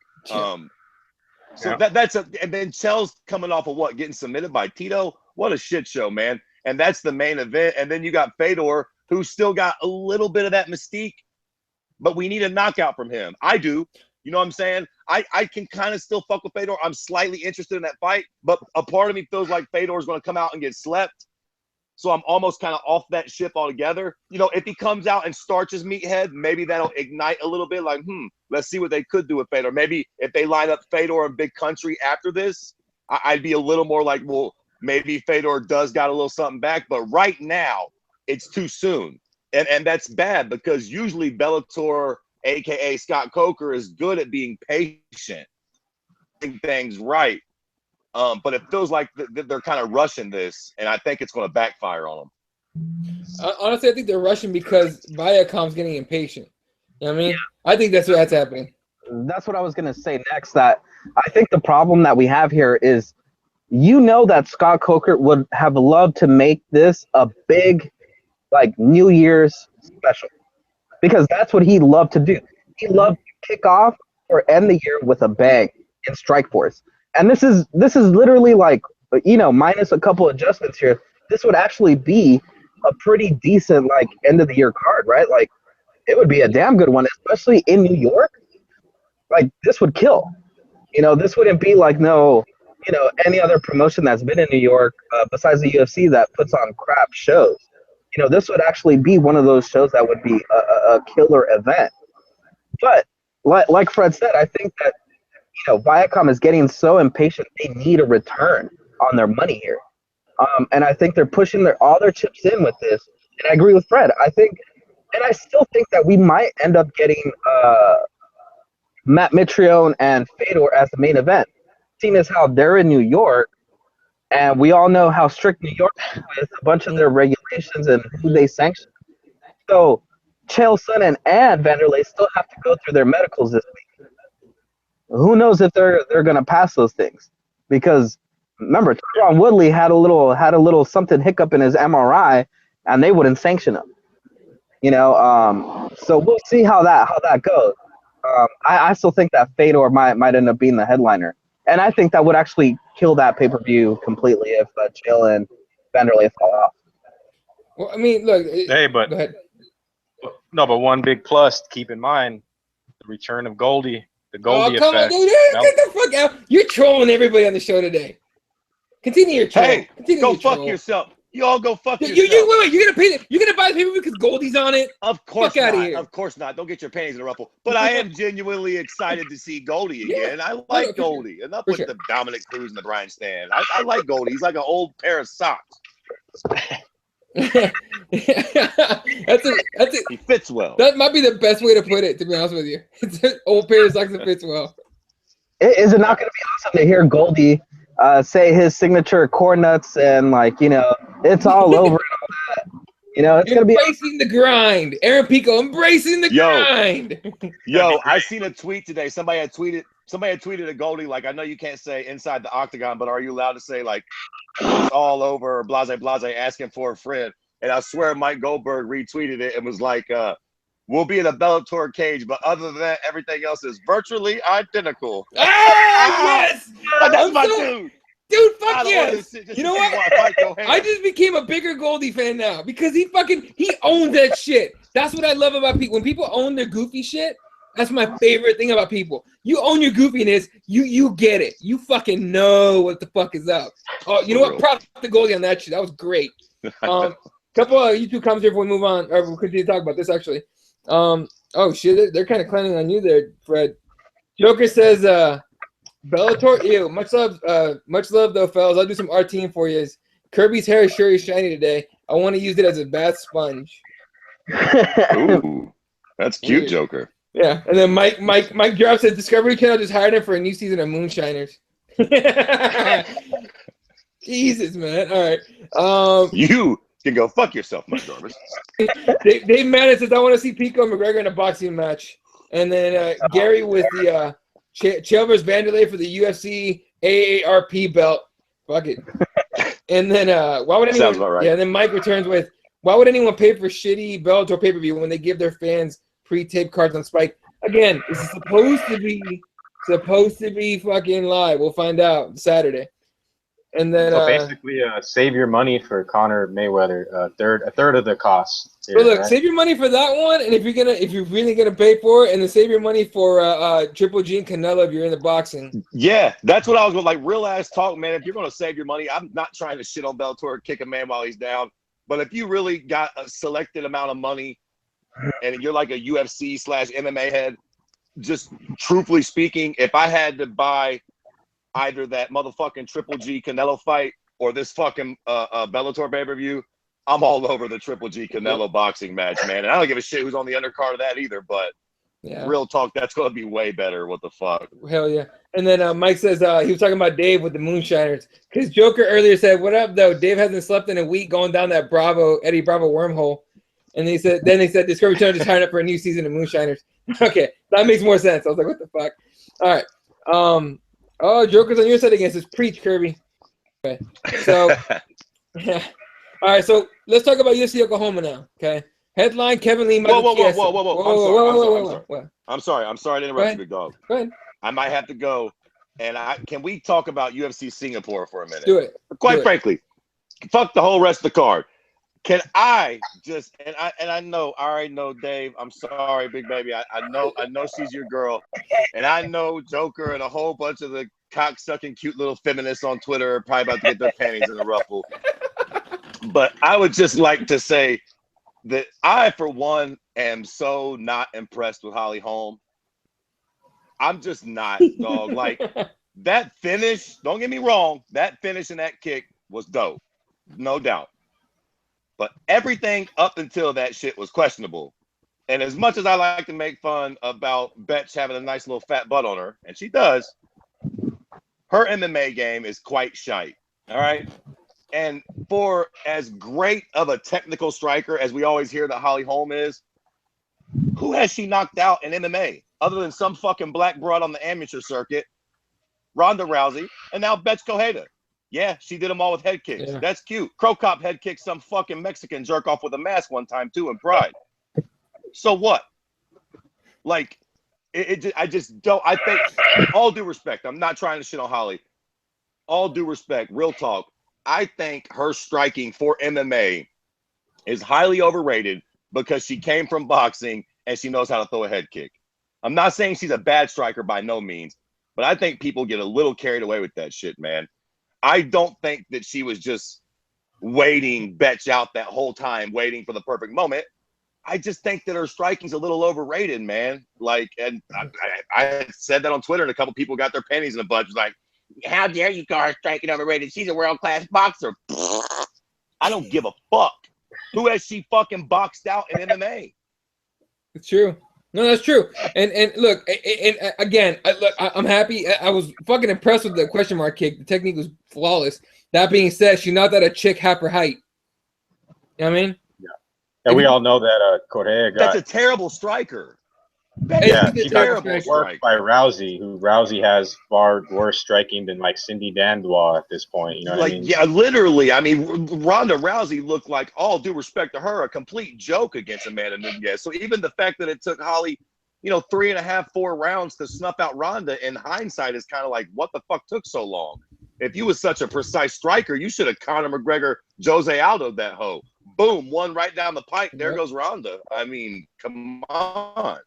So that's and then Chael's coming off of what, getting submitted by Tito? What a shit show, man. And that's the main event. And then you got Fedor, who's still got a little bit of that mystique, but we need a knockout from him. I do. You know what I'm saying? I can kind of still fuck with Fedor. I'm slightly interested in that fight, but a part of me feels like Fedor is going to come out and get slept. So I'm almost kind of off that ship altogether. You know, if he comes out and starches Meathead, maybe that'll ignite a little bit. Like, let's see what they could do with Fedor. Maybe if they line up Fedor and Big Country after this, I'd be a little more like, well, maybe Fedor does got a little something back. But right now, it's too soon. And that's bad because usually Bellator, a.k.a. Scott Coker, is good at being patient, doing things right. But it feels like they're kind of rushing this, and I think it's going to backfire on them. Honestly, I think they're rushing because Viacom's getting impatient. You know what I mean? I think that's what's happening. That's what I was gonna say next. That I think the problem that we have here is, you know, that Scott Coker would have loved to make this a big, like, New Year's special, because that's what he loved to do. He loved to kick off or end the year with a bang in Strikeforce. And this is literally like, you know, minus a couple adjustments here, this would actually be a pretty decent, like, end of the year card, right? Like, it would be a damn good one, especially in New York. Like, this would kill. You know, this wouldn't be like any other promotion that's been in New York besides the UFC that puts on crap shows. this would actually be one of those shows that would be a killer event. But like Fred said, I think that Viacom is getting so impatient they need a return on their money here, and I think they're pushing all their chips in with this. And I agree with Fred. I still think that we might end up getting Matt Mitrione and Fedor as the main event, seeing as how they're in New York, and we all know how strict New York is with a bunch of their regulations and who they sanction. So Chael Sonnen and Vanderlei still have to go through their medicals this week. Who knows if they're going to pass those things? Because remember, Tyron Woodley had a little something hiccup in his MRI, and they wouldn't sanction him. So we'll see how that goes. I still think that Fedor might end up being the headliner, and I think that would actually kill that pay-per-view completely if Chael and Vanderlei fall off. Well, I mean, look. Hey, but go ahead. No, but one big plus to keep in mind: the return of Goldie, the Goldie come effect. on, dude, get the fuck out! You're trolling everybody on the show today. Continue your troll. Hey, go fuck troll. yourself. You all go fuck yourself. Wait, you're gonna buy the pay-per-view because Goldie's on it? Of course Fuck not. Here. Of course not. Don't get your panties in a ruffle. But I am genuinely excited to see Goldie again. I like Goldie. Sure. Enough with the Dominic Cruz and the Brian Stan. I like Goldie. He's like an old pair of socks. That's it. He fits well. That might be the best way to put it, to be honest with you. It's an old pair of socks that fits well. Is it not going to be awesome to hear Goldie say his signature corn nuts and it's all over and all that? It's going to be embracing the grind. Aaron Pico embracing the grind. Yo, I seen a tweet today. Somebody had tweeted at Goldie, like, I know you can't say inside the octagon, but are you allowed to say like it's all over or blase blase asking for a friend? And I swear Mike Goldberg retweeted it and was like, we'll be in a Bellator cage, but other than that, everything else is virtually identical. Yes! That's my dude. Dude, fuck yes. You know what? I just became a bigger Goldie fan now because he owned that shit. That's what I love about people. When people own their goofy shit, that's my favorite thing about people. You own your goofiness, you get it. You fucking know what the fuck is up. Oh, you know what? Props to Goldie on that shit. That was great. Couple of YouTube comments here before we move on, or we'll continue to talk about this actually. Oh shit, they're kind of clowning on you there, Fred. Joker says, Bellator, ew. Much love though, fellas. I'll do some RTing for you. Kirby's hair is sure is shiny today. I want to use it as a bath sponge. Ooh, that's cute, Joker. Yeah, and then Mike Drop says Discovery Channel just hired him for a new season of Moonshiners. Jesus, man. All right. You can go fuck yourself, Mike Jarvis. Dave Madden says I want to see Pico McGregor in a boxing match, and then Gary with the Chael vs. Vanderlei for the UFC AARP belt. Fuck it. And then why would anyone? Sounds about right. Yeah. And then Mike returns with, why would anyone pay for shitty Bellator pay-per-view when they give their fans pre-taped cards on Spike? Again, this is supposed to be fucking live. We'll find out Saturday. And then so basically, save your money for Conor Mayweather. A third of the cost. So look, right? Save your money for that one, and if you're really gonna pay for it, and then save your money for Triple G and Canelo if you're in the boxing. Yeah, that's what I was going, like, real ass talk, man. If you're gonna save your money, I'm not trying to shit on Bellator or kick a man while he's down, but if you really got a selected amount of money, and you're like a UFC / MMA head, just truthfully speaking, if I had to buy either that motherfucking Triple G Canelo fight or this fucking Bellator pay-per-view, I'm all over the Triple G Canelo boxing match, man. And I don't give a shit who's on the undercard of that either, but real talk, that's going to be way better. What the fuck? Hell yeah. And then Mike says he was talking about Dave with the Moonshiners. Because Joker earlier said, what up, though? Dave hasn't slept in a week going down that Eddie Bravo wormhole. And they said Discovery Channel just hired up for a new season of Moonshiners. Okay, that makes more sense. I was like, what the fuck? All right. Oh, Joker's on your side again. Says preach, Kirby. Okay. So, yeah. All right. So let's talk about UFC Oklahoma now. Okay. Headline: Kevin Lee. Whoa. I'm sorry to interrupt you, big dog. Go ahead. I might have to go. And can we talk about UFC Singapore for a minute? Do it. Quite frankly, fuck the whole rest of the card. Can I just I already know Dave. I'm sorry, big baby. I know she's your girl, and I know Joker and a whole bunch of the cock-sucking cute little feminists on Twitter are probably about to get their panties in a ruffle. But I would just like to say that I, for one, am so not impressed with Holly Holm. I'm just not, dog. Like, that finish, don't get me wrong, that finish and that kick was dope. No doubt. But everything up until that shit was questionable. And as much as I like to make fun about Betch having a nice little fat butt on her, and she does, her MMA game is quite shite. All right. And for as great of a technical striker as we always hear that Holly Holm is, who has she knocked out in MMA other than some fucking black broad on the amateur circuit, Ronda Rousey, and now Betch Cojeda? Yeah, she did them all with head kicks. Yeah. That's cute. Crow Cop head kicked some fucking Mexican jerk off with a mask one time too in Pride. So what? Like, I just don't. I think, all due respect, I'm not trying to shit on Holly. All due respect, real talk. I think her striking for MMA is highly overrated because she came from boxing and she knows how to throw a head kick. I'm not saying she's a bad striker by no means, but I think people get a little carried away with that shit, man. I don't think that she was just waiting Betch out that whole time, waiting for the perfect moment. I just think that her striking's a little overrated, man. Like, and I said that on Twitter, and a couple people got their panties in a bunch. Like, how dare you call her striking overrated? She's a world-class boxer. I don't give a fuck. Who has she fucking boxed out in MMA? It's true. No, that's true. And look, and again, I'm happy. I was fucking impressed with the question mark kick. The technique was flawless. That being said, she knocked out a chick half her height. You know what I mean? And we all know that Correa got... That's a terrible striker. She got worked by Rousey, who Rousey has far worse striking than like Cindy Dandois at this point. You know what I mean? Yeah, literally. I mean, Ronda Rousey looked like, all due respect to her, a complete joke against Amanda Nunes. So even the fact that it took Holly, 3.5, 4 rounds to snuff out Ronda, in hindsight, is kind of like, what the fuck took so long? If you was such a precise striker, you should have Conor McGregor, Jose Aldo that hoe. Boom, one right down the pipe. There goes Ronda. I mean, come on.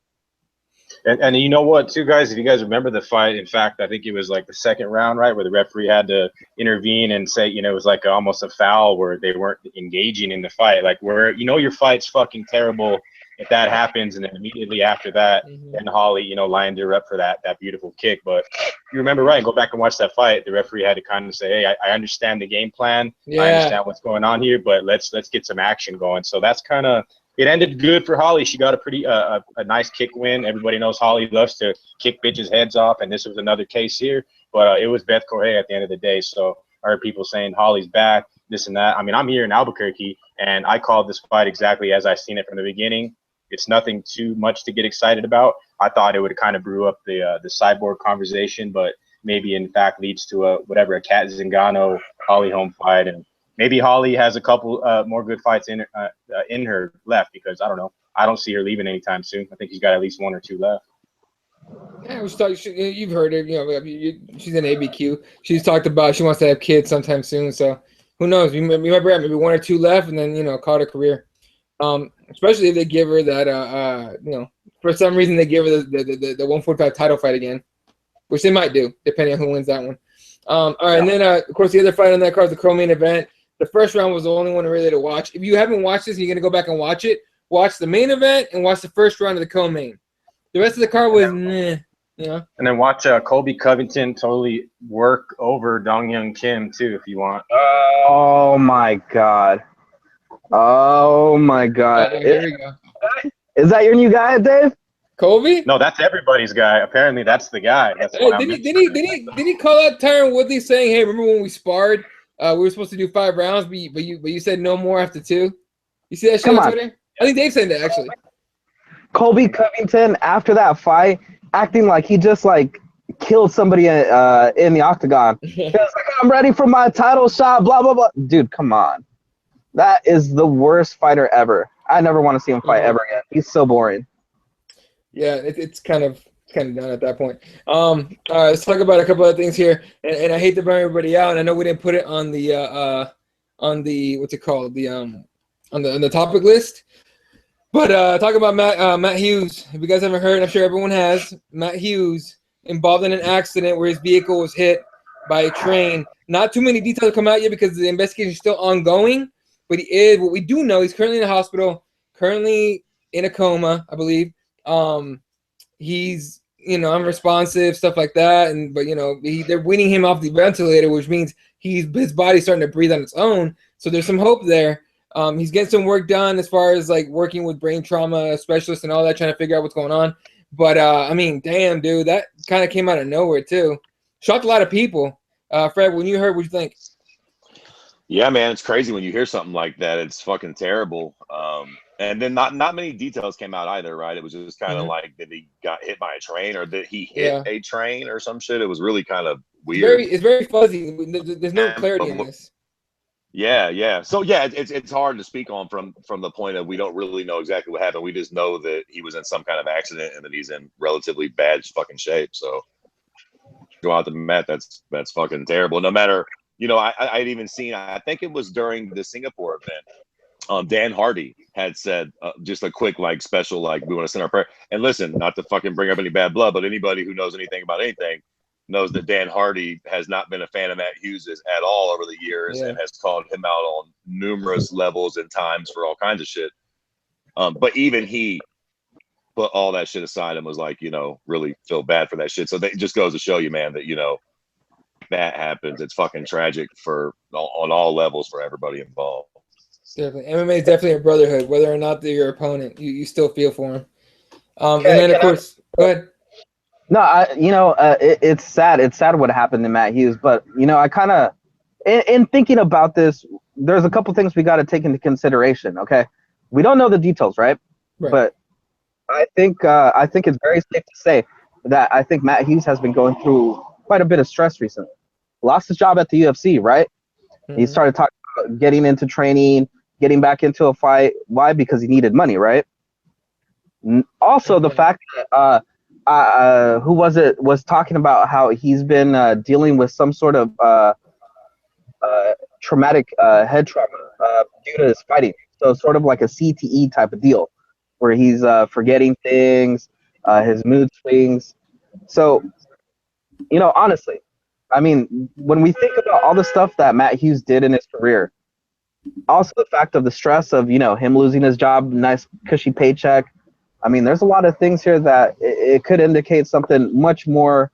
And you know what, too, guys? If you guys remember the fight, in fact, I think it was like the second round, right, where the referee had to intervene and say, it was like almost a foul where they weren't engaging in the fight. Like, where your fight's fucking terrible if that happens, and then immediately after that, then Holly, lined her up for that beautiful kick. But you remember, right? Go back and watch that fight. The referee had to kind of say, "Hey, I understand the game plan. Yeah. I understand what's going on here, but let's get some action going." So that's kind of. It ended good for Holly. She got a pretty a nice kick win. Everybody knows Holly loves to kick bitches' heads off, and this was another case here. But it was Beth Correa at the end of the day. So I heard people saying Holly's back, this and that. I mean, I'm here in Albuquerque, and I called this fight exactly as I seen it from the beginning. It's nothing too much to get excited about. I thought it would kind of brew up the Cyborg conversation, but maybe in fact leads to a Kat Zingano Holly Holm fight, and maybe Holly has a couple more good fights in her left, because I don't know. I don't see her leaving anytime soon. I think she's got at least 1 or 2 left. Yeah, you've heard her. She's in ABQ. She's talked about she wants to have kids sometime soon. So who knows? We might be at maybe 1 or 2 left, and then call it a career. Especially if they give her that, for some reason they give her the 145 title fight again, which they might do depending on who wins that one. All right, and then of course the other fight on that card is the co-main event. The first round was the only one really to watch. If you haven't watched this and you're gonna go back and watch it, watch the main event and watch the first round of the co-main. The rest of the card was meh. And then watch Colby Covington totally work over Dong Hyun Kim too, if you want. Oh my god. Oh my god. Here we go. Is that your new guy, Dave? Colby? No, that's everybody's guy. Apparently, that's the guy. That's did he call out Tyron Woodley saying, "Hey, remember when we sparred? We were supposed to do 5 rounds, but you said no more after 2." You see that shit on Twitter? I think Dave said that actually. Colby Covington, after that fight, acting like he just killed somebody in the octagon. He was like, "I'm ready for my title shot." Blah blah blah. Dude, come on. That is the worst fighter ever. I never want to see him fight ever again. He's so boring. Yeah, it's kind of done at that point. All right, let's talk about a couple of things here. And I hate to burn everybody out. And I know we didn't put it on the what's it called, the on the topic list. But talk about Matt Hughes. If you guys haven't heard, I'm sure everyone has. Matt Hughes involved in an accident where his vehicle was hit by a train. Not too many details come out yet because the investigation is still ongoing. But he is. What we do know, he's currently in the hospital, currently in a coma, I believe. He's, you know, unresponsive, stuff like that. But you know, they're weaning him off the ventilator, which means his body's starting to breathe on its own. So there's some hope there. He's getting some work done as far as like working with brain trauma specialists and all that, trying to figure out what's going on. But I mean, damn, dude, that kind of came out of nowhere too. Shocked a lot of people. Fred, when you heard, what'd you think? Yeah, man, it's crazy when you hear something like that. It's fucking terrible. And then not many details came out either, right? It was just kind of like that he got hit by a train, or that he hit a train or some shit. It was really kind of weird. It's very fuzzy. There's no clarity in this. Yeah. So yeah, it's hard to speak on from the point of we don't really know exactly what happened. We just know that he was in some kind of accident and that he's in relatively bad fucking shape. So go out to Matt. That's fucking terrible. No matter, you know, I'd even seen, I think it was during the Singapore event, Dan Hardy had said just a quick like special, like, we want to send our prayer. And listen, not to fucking bring up any bad blood, but anybody who knows anything about anything knows that Dan Hardy has not been a fan of Matt Hughes at all over the years, and has called him out on numerous levels and times for all kinds of shit. But even he put all that shit aside and was like, you know, really feel bad for that shit. So it just goes to show you, man, that, you know, that happens. It's fucking tragic on all levels for everybody involved. Definitely. MMA is definitely a brotherhood. Whether or not they're your opponent, you still feel for him. And then, of course, go ahead. No, it's sad. It's sad what happened to Matt Hughes. But, you know, I kind of, in thinking about this, there's a couple things we got to take into consideration, okay? We don't know the details, right? But I think it's very safe to say that I think Matt Hughes has been going through quite a bit of stress recently. Lost his job at the UFC, right? He started talking about getting into training, getting back into a fight. Why? Because he needed money, right? Also, the fact that who was it was talking about how he's been dealing with some sort of traumatic head trauma due to his fighting. So sort of like a CTE type of deal, where he's forgetting things, his mood swings. So, you know, honestly, I mean, when we think about all the stuff that Matt Hughes did in his career, also the fact of the stress of, you know, him losing his job, nice cushy paycheck. I mean, there's a lot of things here that it could indicate something much more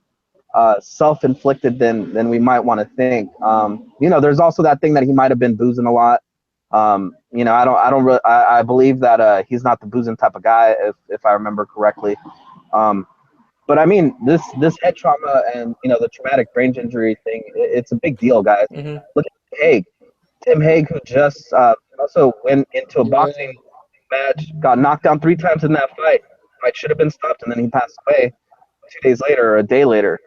self-inflicted than we might want to think. You know, there's also that thing that he might have been boozing a lot. You know, I believe that he's not the boozing type of guy, if I remember correctly. But I mean, this head trauma and, you know, the traumatic brain injury thing, it's a big deal, guys. Look at Hague. Tim Hague, who just also went into a boxing match, got knocked down 3 times in that fight. Fight should have been stopped, and then he passed away 2 days later or a day later.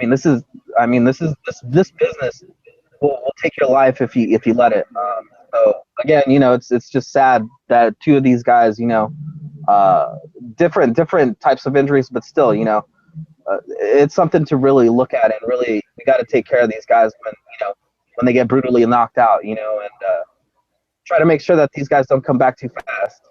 This business will take your life if you let it. So again, you know, it's just sad that 2 of these guys, you know, different types of injuries, but still, you know, it's something to really look at, and really we got to take care of these guys when they get brutally knocked out, you know, and try to make sure that these guys don't come back too fast.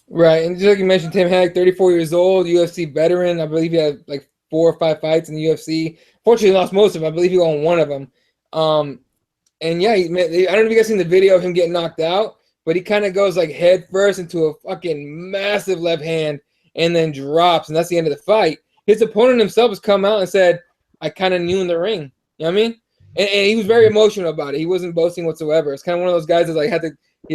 Right, and just like you mentioned, Tim Hague, 34 years old, UFC veteran. I believe he had like 4 or 5 fights in the UFC. Fortunately, he lost most of them. I believe he won one of them. And yeah, I don't know if you guys seen the video of him getting knocked out, but he kind of goes like head first into a fucking massive left hand and then drops, and that's the end of the fight. His opponent himself has come out and said, I kind of knew in the ring. You know what I mean? And he was very emotional about it. He wasn't boasting whatsoever. It's kind of one of those guys that like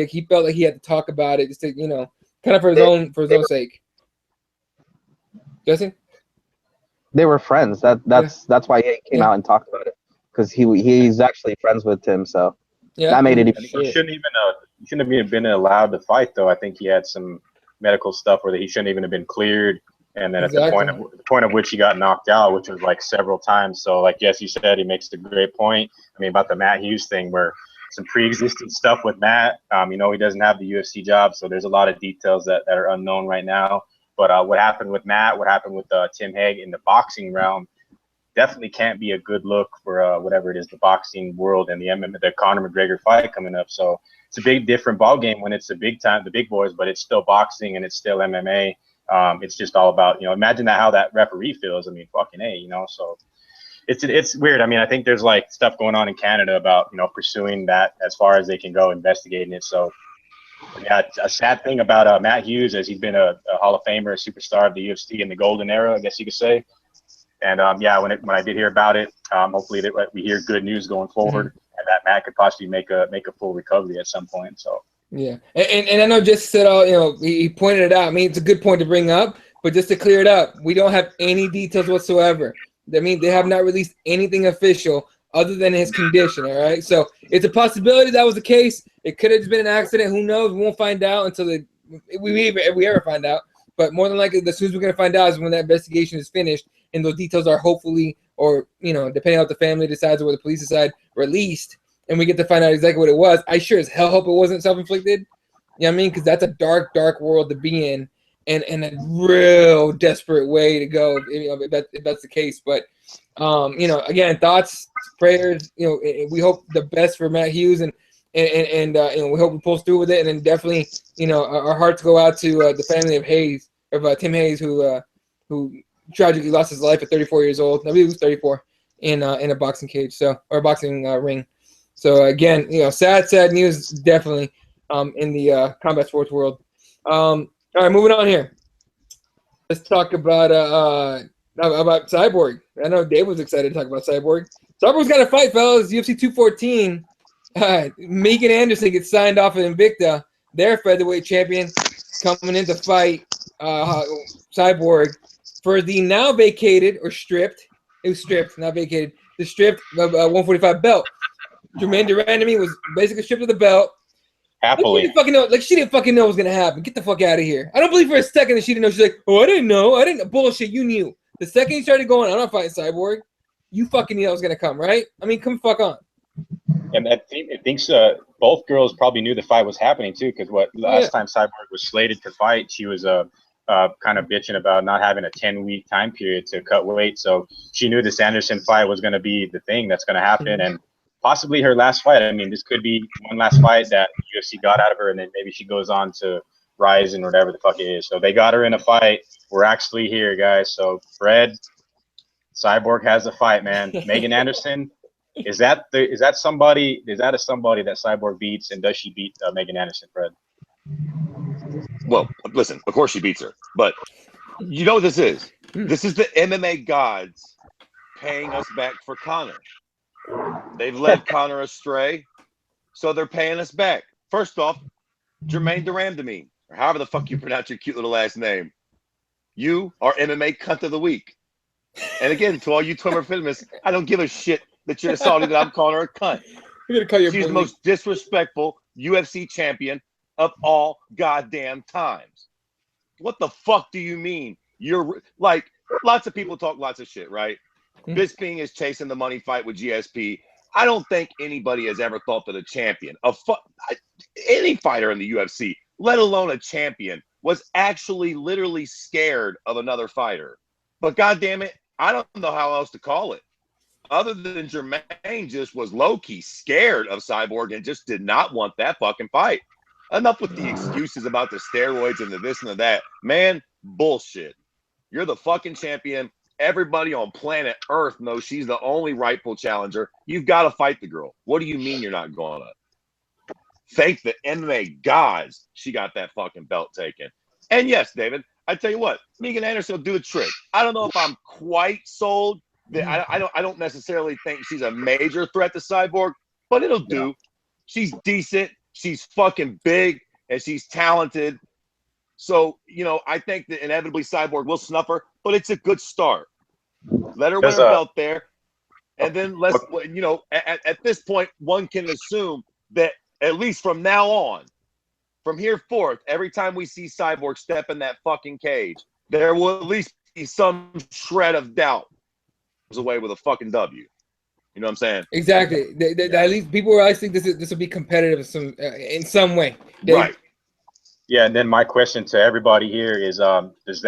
he felt like he had to talk about it just to, you know, kind of for his own sake. Jesse? They were friends. That's why he came out and talked about it, because he's actually friends with Tim. So that made it even. He shouldn't have been allowed to fight, though. I think he had some medical stuff where he shouldn't even have been cleared. And then at the point of which he got knocked out, which was like several times. So like Jesse said, he makes a great point. I mean, about the Matt Hughes thing, where some pre-existing stuff with Matt. You know, he doesn't have the UFC job, so there's a lot of details that are unknown right now. But what happened with Matt, what happened with Tim Hague in the boxing realm, definitely can't be a good look for whatever it is, the boxing world and the Conor McGregor fight coming up. So it's a big different ball game when it's the big boys, but it's still boxing and it's still MMA. It's just all about, you know, imagine how that referee feels. I mean, fucking A, you know, so it's weird. I mean, I think there's like stuff going on in Canada about, you know, pursuing that as far as they can go, investigating it. So yeah, a sad thing about Matt Hughes is he's been a Hall of Famer, a superstar of the UFC in the golden era, I guess you could say. And yeah, when I did hear about it, hopefully we hear good news going forward, and that Matt could possibly make a full recovery at some point. So yeah, and I know just said all, you know, he pointed it out. I mean, it's a good point to bring up, but just to clear it up, we don't have any details whatsoever. I mean, they have not released anything official other than his condition. All right, so it's a possibility that was the case. It could have just been an accident. Who knows? We won't find out until we ever find out. But more than likely, as soon as we're going to find out is when that investigation is finished and those details are hopefully, or, you know, depending on what the family decides or what the police decide, released, and we get to find out exactly what it was. I sure as hell hope it wasn't self-inflicted. You know what I mean? Because that's a dark, dark world to be in, and a real desperate way to go if that's the case. But, you know, again, thoughts, prayers, you know, we hope the best for Matt Hughes, and you know, we hope he pulls through with it. And then definitely, you know, our hearts go out to the family of Hayes, of Tim Hayes, who tragically lost his life at 34 years old. I believe he was 34 in a boxing cage, or a boxing ring. So again, you know, sad news, definitely, in the combat sports world. All right, moving on here. Let's talk about Cyborg. I know Dave was excited to talk about Cyborg. Cyborg's got a fight, fellas. UFC 214. Megan Anderson gets signed off of Invicta, their featherweight champion, coming in to fight Cyborg for the now vacated or stripped. It was stripped, not vacated. The stripped 145 belt. Jermaine Durandamy was basically stripped of the belt. happily, She didn't fucking know what was gonna happen. Get the fuck out of here. I don't believe for a second that she didn't know. She's like, oh, I didn't know. Bullshit. You knew. The second you started going, I'm not fighting Cyborg. You fucking knew that was gonna come, right? I mean, come fuck on. and I think both girls probably knew the fight was happening too, because last time Cyborg was slated to fight, she was kind of bitching about not having a 10-week time period to cut weight. So she knew this Anderson fight was going to be the thing that's going to happen, and possibly her last fight. I mean, this could be one last fight that UFC got out of her, and then maybe she goes on to Rise and whatever the fuck it is. So they got her in a fight. We're actually here, guys. So Fred, Cyborg has a fight, man. Megan Anderson, is that somebody that Cyborg beats, and does she beat Megan Anderson, Fred? Well, listen, of course she beats her, but you know what this is? This is the MMA gods paying us back for Conor. They've led Conor astray, so they're paying us back. First off, Jermaine Durandamy, or however the fuck you pronounce your cute little last name, you are MMA cunt of the week. And again, to all you Twitter feminists, I don't give a shit that you're salty that I'm calling her a cunt. She's the most disrespectful UFC champion of all goddamn times. What the fuck do you mean? You're like, lots of people talk lots of shit, right? Bisping is chasing the money fight with GSP. I don't think anybody has ever thought that a champion, any fighter in the UFC, let alone a champion, was actually literally scared of another fighter. But goddamn it, I don't know how else to call it. Other than Jermaine just was low-key scared of Cyborg and just did not want that fucking fight. Enough with the excuses about the steroids and the this and the that. Man, bullshit. You're the fucking champion. Everybody on planet Earth knows she's the only rightful challenger. You've got to fight the girl. What do you mean you're not going to? Thank the MMA gods she got that fucking belt taken. And yes, David, I tell you what, Megan Anderson will do the trick. I don't know if I'm quite sold. I don't necessarily think she's a major threat to Cyborg, but it'll do. She's decent. She's fucking big, and she's talented. So, you know, I think that inevitably Cyborg will snuff her, but it's a good start. Let her win her belt there. And then let's, you know, at this point, one can assume that at least from now on, from here forth, every time we see Cyborg step in that fucking cage, there will at least be some shred of doubt. Away with a fucking W. You know what I'm saying? Exactly. At least people will always think this will be competitive in some way. Right. Yeah, and then my question to everybody here is, does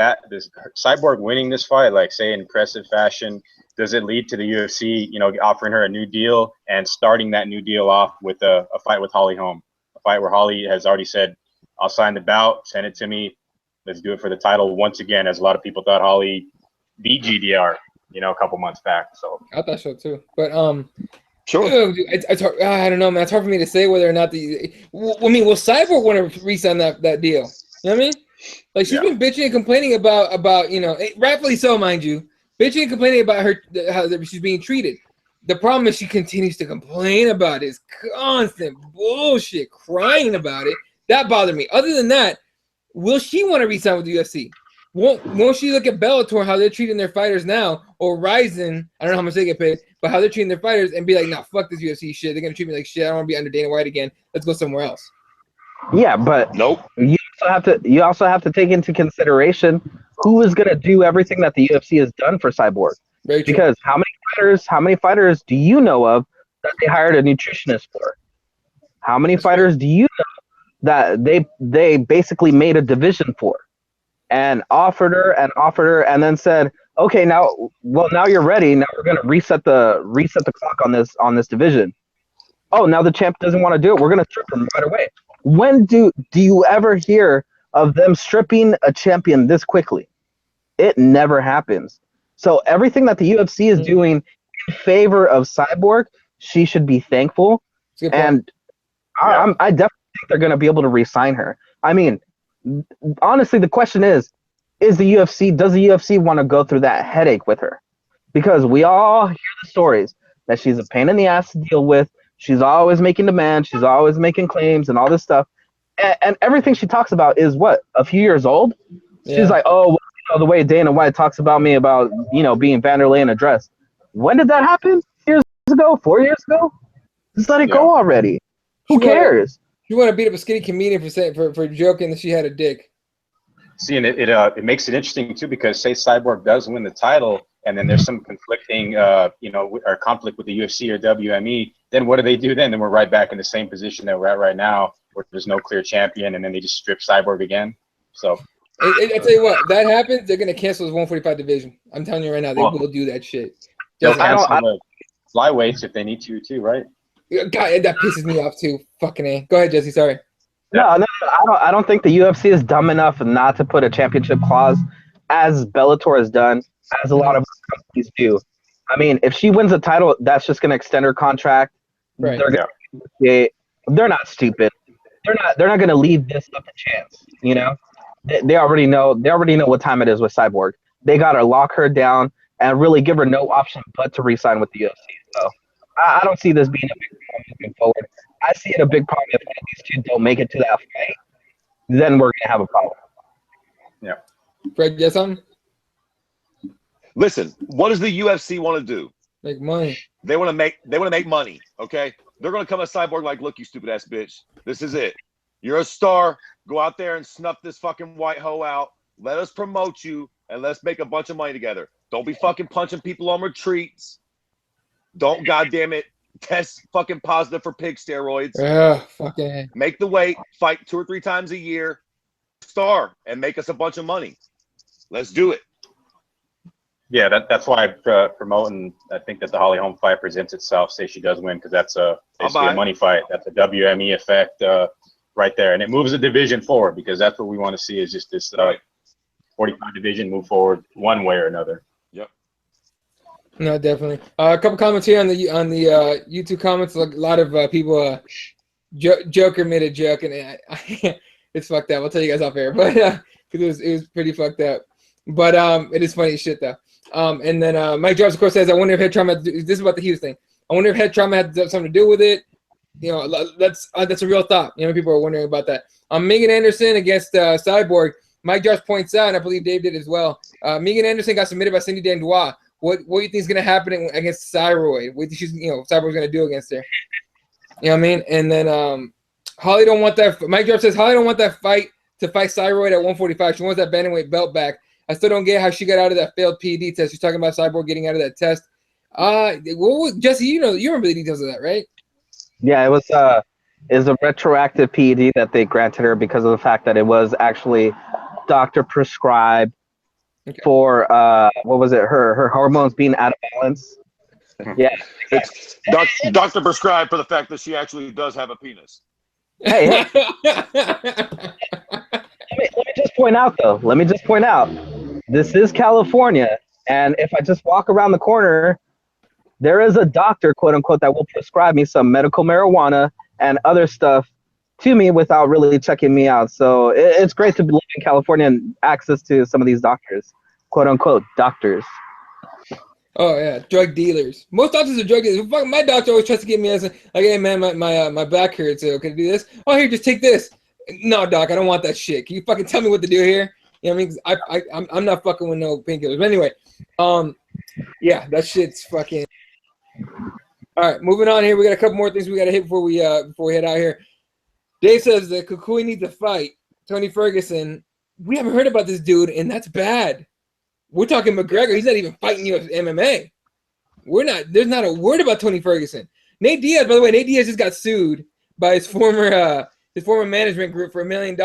Cyborg winning this fight, like say in impressive fashion, does it lead to the UFC, you know, offering her a new deal and starting that new deal off with a fight with Holly Holm, a fight where Holly has already said, "I'll sign the bout, send it to me, let's do it for the title." Once again, as a lot of people thought Holly beat GDR. a couple months back. So I thought so too. But Sure. it's hard, I don't know, man. It's hard for me to say whether or not will Cyborg want to re-sign that deal? You know what I mean? Like she's been bitching and complaining about rightfully so, mind you, bitching and complaining about how she's being treated. The problem is she continues to complain about it. It's constant bullshit, crying about it. That bothered me. Other than that, will she want to re-sign with the UFC? Won't she look at Bellator, how they're treating their fighters now, or Ryzen, I don't know how much they get paid, but how they're treating their fighters and be like, nah, fuck this UFC shit. They're going to treat me like shit. I don't want to be under Dana White again. Let's go somewhere else. Yeah, but nope. You also have to take into consideration who is going to do everything that the UFC has done for Cyborg. Very true. Because how many fighters do you know of that they hired a nutritionist for? How many fighters do you know that they basically made a division for and offered her and then said, okay, now you're ready. Now we're gonna reset the clock on this division. Oh, now the champ doesn't want to do it. We're gonna strip him right away. When do you ever hear of them stripping a champion this quickly? It never happens. So everything that the UFC is doing in favor of Cyborg, she should be thankful. And I definitely think they're going to be able to re-sign her. I mean, honestly, the question is does the UFC want to go through that headache with her? Because we all hear the stories that she's a pain in the ass to deal with. She's always making demands. She's always making claims and all this stuff. And everything she talks about is what? A few years old? Yeah. She's like, oh, the way Dana White talks about me about, being Vanderlei in a dress. When did that happen? 4 years ago? Just let it go already. Who cares? You want to beat up a skinny comedian for joking that she had a dick. See, and it makes it interesting too, because say Cyborg does win the title and then there's some conflicting, or conflict with the UFC or WME, then what do they do then? Then we're right back in the same position that we're at right now, where there's no clear champion, and then they just strip Cyborg again. So I tell you what, that happens, they're gonna cancel this 145 division. I'm telling you right now, they will do that shit. They'll cancel the flyweights if they need to too, right? God, that pisses me off too. Fucking A. Go ahead, Jesse. Sorry. No, I don't think the UFC is dumb enough not to put a championship clause, as Bellator has done, as a lot of companies do. I mean, if she wins a title, that's just gonna extend her contract. Right. They're not stupid. They're not gonna leave this up to chance. They already know what time it is with Cyborg. They gotta lock her down and really give her no option but to re-sign with the UFC. So I don't see this being a big problem moving forward. I see it a big problem if these two don't make it to that fight. Then we're gonna have a problem. Yeah. Fred, you got something? Listen, what does the UFC want to do? Make money. They want to make money. Okay, they're gonna come at Cyborg like, look, you stupid ass bitch. This is it. You're a star. Go out there and snuff this fucking white hoe out. Let us promote you and let's make a bunch of money together. Don't be fucking punching people on retreats. Don't, goddamn it, test fucking positive for pig steroids. Yeah, fucking. Make the weight, fight 2 or 3 times a year, star, and make us a bunch of money. Let's do it. Yeah, that's why I'm promoting. I think that the Holly Holm fight presents itself. Say she does win, because that's basically a money fight. That's a WME effect right there, and it moves the division forward, because that's what we want to see, is just this 45 division move forward one way or another. Yep. No, definitely. A couple comments here on the YouTube comments. A lot of people. Joker made a joke, and it's fucked up. I'll tell you guys off air, but because it was pretty fucked up. But it is funny as shit though. And then Mike Jarvis, of course, says, I wonder if head trauma, this is about the Hughes thing. I wonder if head trauma had something to do with it. That's a real thought. People are wondering about that. Megan Anderson against Cyborg. Mike Jarvis points out, and I believe Dave did as well. Megan Anderson got submitted by Cindy Dandois. What do you think is going to happen against Thyroid? What do you think Cyborg's going to do against her? You know what I mean? And then Holly don't want that. Mike Jarvis says, Holly don't want that fight to fight Thyroid at 145. She wants that bantamweight belt back. I still don't get how she got out of that failed PED test. She's talking about Cyborg getting out of that test. Jesse, you remember the details of that, right? Yeah, it was a retroactive PED that they granted her because of the fact that it was actually doctor prescribed for what was it? Her hormones being out of balance. Yeah, it's doctor prescribed for the fact that she actually does have a penis. Hey. Let me just point out, though. This is California, And if I just walk around the corner, there is a doctor, quote unquote, that will prescribe me some medical marijuana and other stuff to me without really checking me out. So it's great to live in California and access to some of these doctors, quote unquote, doctors. Oh yeah, drug dealers. Most doctors are drug dealers. Fuck, my doctor always tries to get me as like, hey man, my back hurts. So can I do this? Oh, here, just take this. No, doc, I don't want that shit. Can you fucking tell me what to do here? You know what I mean? 'Cause I'm not fucking with no painkillers. But anyway, yeah, that shit's fucking. All right, moving on here. We got a couple more things we got to hit before we head out here. Dave says that Kukui needs to fight Tony Ferguson. We haven't heard about this dude, and that's bad. We're talking McGregor. He's not even fighting UFC MMA. We're not. There's not a word about Tony Ferguson. Nate Diaz, by the way, Nate Diaz just got sued by his former management group for $1 million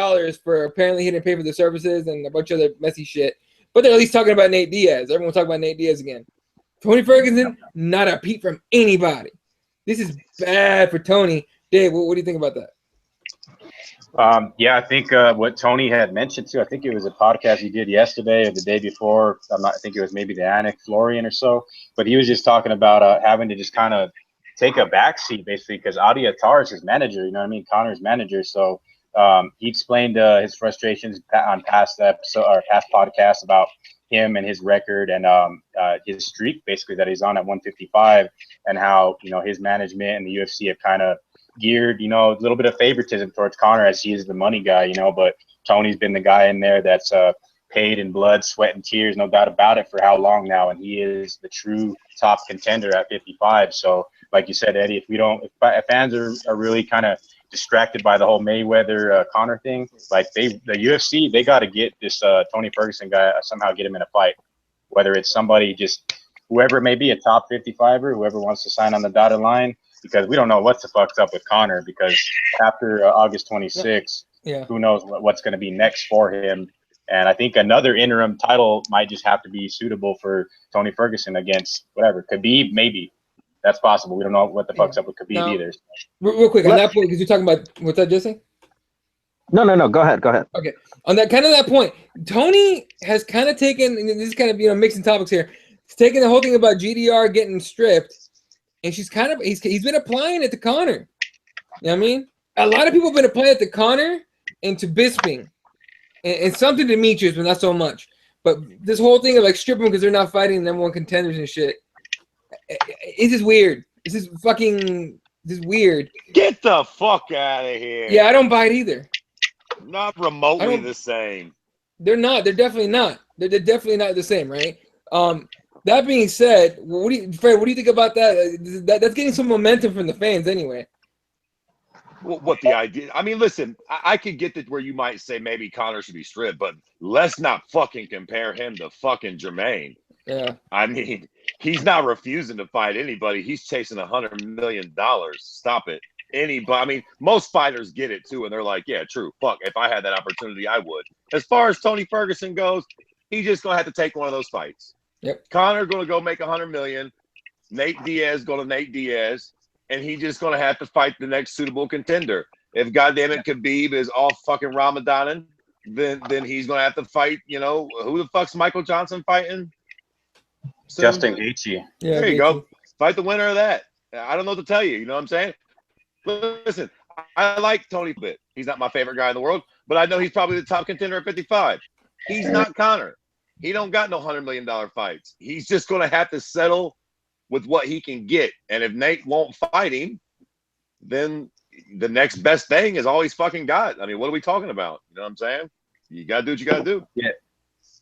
for apparently he didn't pay for the services and a bunch of other messy shit. But they're at least talking about Nate Diaz. Everyone's talking about Nate Diaz again. Tony Ferguson, not a peep from anybody. This is bad for Tony. Dave, what do you think about that? Yeah, I think what Tony had mentioned too. I think it was a podcast he did yesterday or the day before. I think it was maybe the Anik Florian or so. But he was just talking about having to just kind of take a backseat basically because Adi Attar is his manager. You know what I mean? Connor's manager. So he explained his frustrations on past episode or past podcasts about him and his record and his streak basically that he's on at 155 and how his management and the UFC have kind of geared, a little bit of favoritism towards Connor as he is the money guy, but Tony's been the guy in there that's paid in blood, sweat, and tears, no doubt about it, for how long now, and he is the true top contender at 55. So, like you said, Eddie, if fans are really kind of distracted by the whole Mayweather Connor thing, like the UFC, they got to get this Tony Ferguson guy somehow get him in a fight, whether it's somebody just whoever it may be, a top 55er, whoever wants to sign on the dotted line. Because we don't know what the fuck's up with Connor. Because after August 26th, who knows what's going to be next for him. And I think another interim title might just have to be suitable for Tony Ferguson against whatever. Khabib, maybe. That's possible. We don't know what the fuck's up with Khabib either. Real quick, on that point, because you're talking about, what's that, Jesse? No. Go ahead. Okay. On that point, Tony has kind of taken, and this is kind of, mixing topics here. He's taken the whole thing about GDR getting stripped. And he's been applying it to Connor. You know what I mean? A lot of people have been applying it to Connor and to Bisping. And some to Demetrius, but not so much. But this whole thing of like stripping because they're not fighting the #1 contenders and shit. It's just weird. This is weird. Get the fuck out of here. Yeah, I don't buy it either. Not remotely the same. They're not. They're definitely not. They're definitely not the same, right? That being said, Fred, what do you think about that? That's getting some momentum from the fans anyway. What the idea? I mean, listen, I could get that where you might say maybe Connor should be stripped, but let's not fucking compare him to fucking Jermaine. Yeah. I mean, he's not refusing to fight anybody. He's chasing $100 million. Stop it. Anybody. I mean, most fighters get it too, and they're like, yeah, true. Fuck, if I had that opportunity, I would. As far as Tony Ferguson goes, he's just gonna have to take one of those fights. Yep. Connor gonna go make $100 million. Nate Diaz gonna Nate Diaz, and he's just gonna have to fight the next suitable contender. If goddamn it Khabib is off fucking Ramadanin, then he's gonna have to fight. Who the fuck's Michael Johnson fighting? Justin Gaethje. Yeah, there you go. Fight the winner of that. I don't know what to tell you. You know what I'm saying? Listen, I like Tony a bit. He's not my favorite guy in the world, but I know he's probably the top contender at 55. He's not Connor. He don't got no $100 million fights. He's just going to have to settle with what he can get. And if Nate won't fight him, then the next best thing is all he's fucking got. I mean, what are we talking about? You know what I'm saying? You got to do what you got to do. Yeah.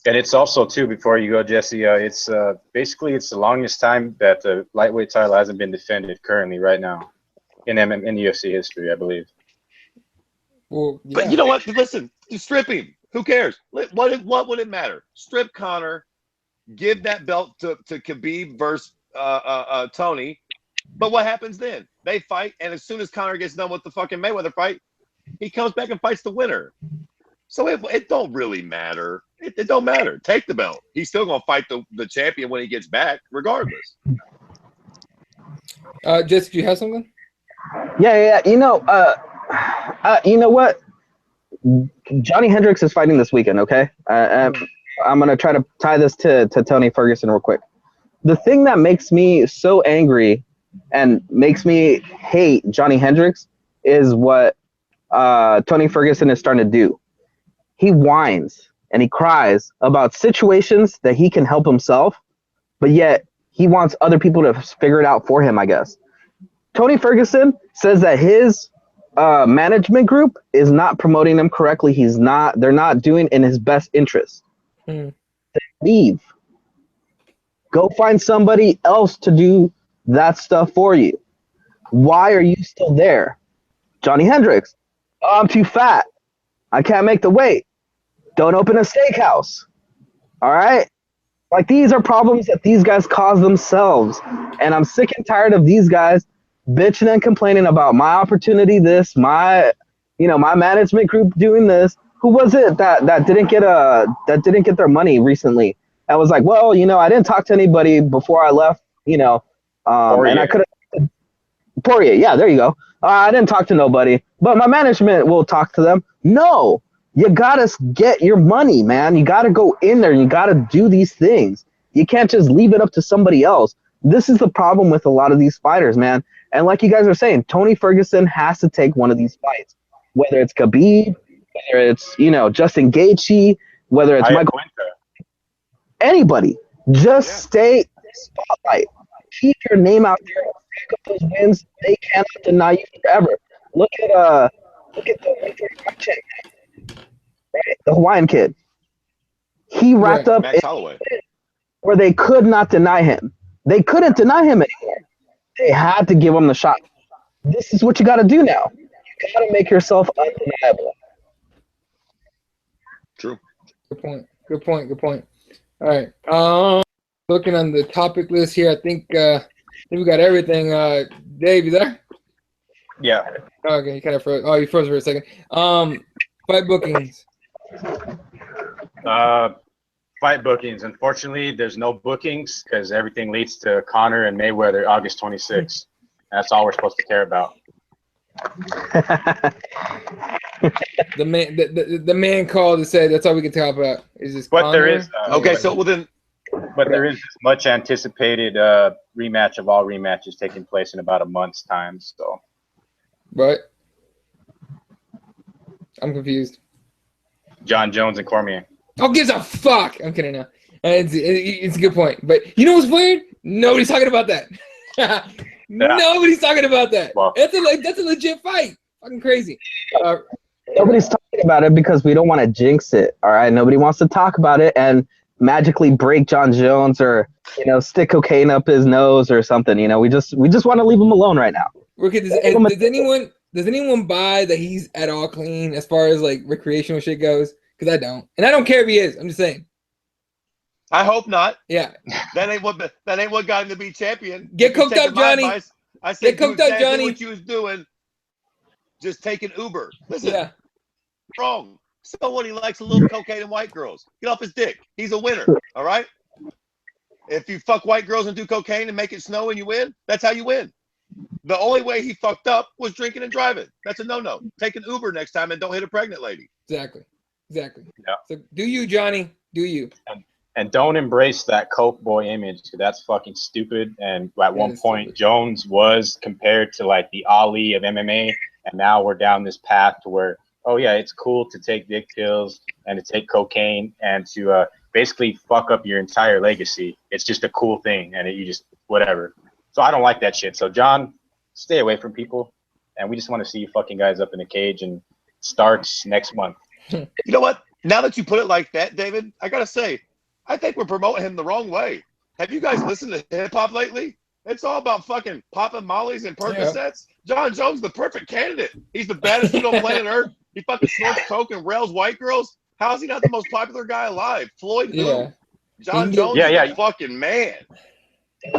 And it's also, too, before you go, Jesse, it's basically it's the longest time that the lightweight title hasn't been defended currently right now in UFC history, I believe. Well, yeah. But you know what? Listen, strip him. Who cares? What would it matter? Strip Connor, give that belt to Khabib versus Tony. But what happens then? They fight, and as soon as Connor gets done with the fucking Mayweather fight, he comes back and fights the winner. So it don't really matter. It don't matter. Take the belt. He's still gonna fight the champion when he gets back, regardless. Jess, do you have something? Yeah. You know what? Johnny Hendricks is fighting this weekend, okay? I'm gonna try to tie this to Tony Ferguson real quick. The thing that makes me so angry and makes me hate Johnny Hendricks is what Tony Ferguson is starting to do. He whines and he cries about situations that he can help himself, but yet he wants other people to figure it out for him, I guess. Tony Ferguson says that his management group is not promoting him correctly. They're not doing in his best interest. Leave. Go find somebody else to do that stuff for you. Why are you still there? Johnny Hendricks. Oh, I'm too fat. I can't make the weight. Don't open a steakhouse. All right? Like, these are problems that these guys cause themselves. And I'm sick and tired of these guys bitching and complaining about my opportunity, my management group doing this. Who was it that didn't get their money recently? I was like, well, I didn't talk to anybody before I left, and I could have Poirier. Yeah, there you go. I didn't talk to nobody, but my management will talk to them. No, you gotta get your money, man. You gotta go in there and you gotta do these things. You can't just leave it up to somebody else. This is the problem with a lot of these fighters, man. And like you guys are saying, Tony Ferguson has to take one of these fights, whether it's Khabib, whether it's Justin Gaethje, whether it's Michael. Anybody, just stay in the spotlight. Keep your name out there. Pick up those wins. They cannot deny you forever. Look at the right? The Hawaiian kid. He wrapped up Max Holloway, where they could not deny him. They couldn't deny him anymore. They had to give him the shot. This is what you got to do now. You got to make yourself undeniable. True. Good point. All right. Looking on the topic list here, I think we got everything. Dave, you there? Yeah. Okay, you kind of froze. Oh, you froze for a second. Fight bookings. Fight bookings. Unfortunately, there's no bookings because everything leads to Conor and Mayweather August 26th. That's all we're supposed to care about. The man called and said that's all we can talk about. Is this? But Conor? there is okay. So well then. But there is this much anticipated rematch of all rematches taking place in about a month's time. So. Right. I'm confused. John Jones and Cormier. Who gives a fuck? I'm kidding now. It's a good point. But you know what's weird? Nobody's talking about that. Nobody's talking about that. Well, that's a legit fight. Fucking crazy. Nobody's talking about it because we don't want to jinx it. All right. Nobody wants to talk about it and magically break John Jones or stick cocaine up his nose or something. We just want to leave him alone right now. Okay. Does anyone buy that he's at all clean as far as like recreational shit goes? Because I don't, and I don't care if he is. I'm just saying. I hope not. Yeah. That ain't what got him to be champion. Get cooked up, Johnny. I said, get cooked up, Johnny. What you was doing, just taking Uber. Listen, yeah. Wrong. So what? He likes a little cocaine and white girls. Get off his dick. He's a winner. All right. If you fuck white girls and do cocaine and make it snow and you win, that's how you win. The only way he fucked up was drinking and driving. That's a no-no. Take an Uber next time and don't hit a pregnant lady. Exactly. Yeah. So do you, Johnny? Do you? And don't embrace that coke boy image because that's fucking stupid. And at one point, stupid. Jones was compared to like the Ali of MMA, and now we're down this path to where, oh yeah, it's cool to take dick pills and to take cocaine and to basically fuck up your entire legacy. It's just a cool thing, and you just whatever. So I don't like that shit. So John, stay away from people, and we just want to see you fucking guys up in a cage and starts next month. You know what? Now that you put it like that, David, I gotta say, I think we're promoting him the wrong way. Have you guys listened to hip hop lately? It's all about fucking popping mollies and Percocets. Yeah. John Jones, the perfect candidate. He's the baddest dude on planet Earth. He fucking snorts coke and rails white girls. How's he not the most popular guy alive? Floyd who? Yeah. John Jones is the fucking man.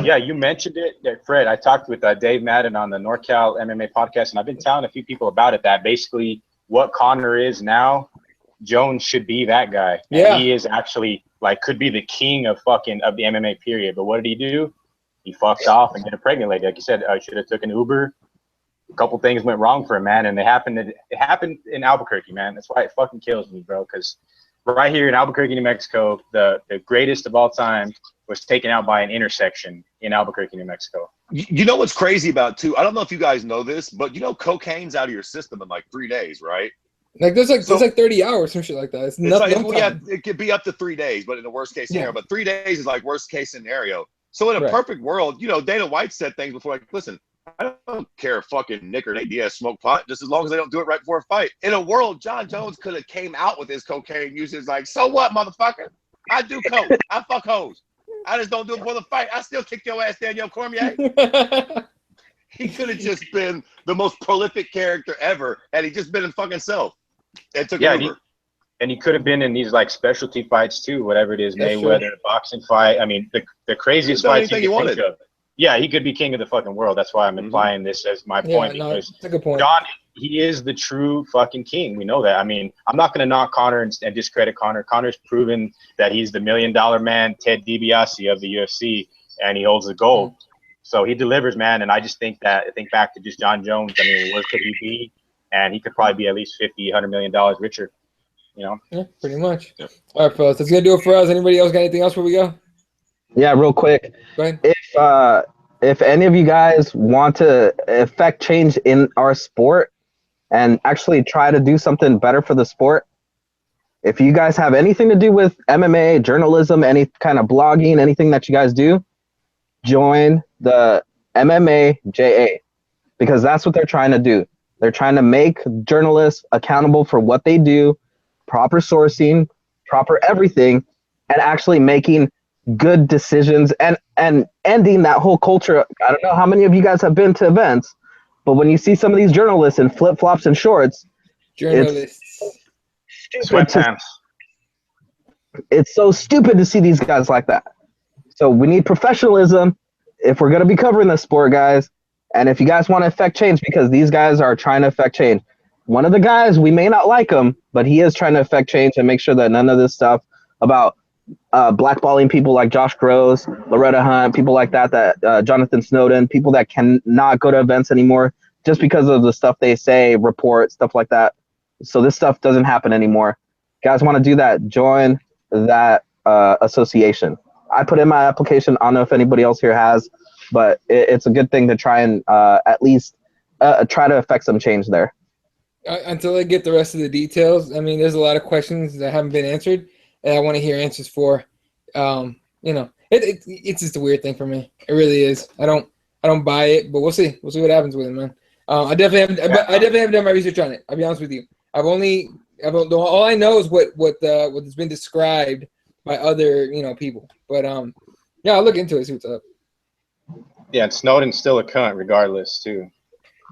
Yeah, you mentioned it, Fred. I talked with Dave Madden on the NorCal MMA podcast, and I've been telling a few people about it that basically what Conor is now, Jones should be that guy. Yeah. And he is actually could be the king of the MMA period. But what did he do? He fucked off and get a pregnant lady. Like you said, I should have took an Uber. A couple things went wrong for him, man, and it happened in Albuquerque, man. That's why it fucking kills me, bro, because right here in Albuquerque, New Mexico, the greatest of all time was taken out by an intersection in Albuquerque, New Mexico. You know what's crazy about too? I don't know if you guys know this, but you know cocaine's out of your system in like 3 days, right? Like there's like 30 hours, some shit like that. It's nothing. Like, yeah, it could be up to 3 days, but in the worst case scenario. But 3 days is like worst case scenario. So in a perfect world, you know, Dana White said things before, like, listen, I don't care if fucking Nick or Nate Diaz smoke pot, just as long as they don't do it right before a fight. In a world, John Jones could have came out with his cocaine usage like, so what, motherfucker? I do coke. I fuck hoes. I just don't do it before the fight. I still kick your ass, Daniel Cormier. He could have just been the most prolific character ever, and he just been his fucking self. And took over. And he could have been in these like specialty fights too, whatever it is, Mayweather, boxing fight. I mean, the craziest fights you could think of. Yeah, he could be king of the fucking world. That's why I'm implying this as my point. No, because that's a good point. John, he is the true fucking king. We know that. I mean, I'm not going to knock Conor and discredit Conor. Conor's proven that he's the $1 million man, Ted DiBiase of the UFC, and he holds the gold. So he delivers, man. And I just think back to just John Jones. I mean, where could he be? And he could probably be at least $50, $100 million richer. You know? Yeah, pretty much. Yeah. All right, fellas. That's going to do it for us. Anybody else got anything else before we go? Yeah, real quick. Go ahead. If any of you guys want to affect change in our sport and actually try to do something better for the sport, if you guys have anything to do with MMA, journalism, any kind of blogging, anything that you guys do, join the MMA JA, because that's what they're trying to do. They're trying to make journalists accountable for what they do, proper sourcing, proper everything, and actually making good decisions and ending that whole culture. I don't know how many of you guys have been to events, but when you see some of these journalists in flip-flops and shorts, it's so stupid to see these guys like that. So we need professionalism if we're going to be covering this sport, guys. And if you guys want to affect change, because these guys are trying to affect change. One of the guys, we may not like him, but he is trying to affect change and make sure that none of this stuff about blackballing people like Josh Groves, Loretta Hunt, people like that, Jonathan Snowden, people that cannot go to events anymore just because of the stuff they say, report, stuff like that. So this stuff doesn't happen anymore. Guys want to do that, join that association. I put in my application. I don't know if anybody else here has, but it's a good thing to try and at least try to affect some change there. Until I get the rest of the details, I mean, there's a lot of questions that haven't been answered, and I want to hear answers for. You know, it's just a weird thing for me. It really is. I don't buy it, but we'll see. We'll see what happens with it, man. I definitely haven't done my research on it. I'll be honest with you. All I know is what's been described by other people. But yeah, I'll look into it. See what's up. Yeah, and Snowden's still a cunt regardless too.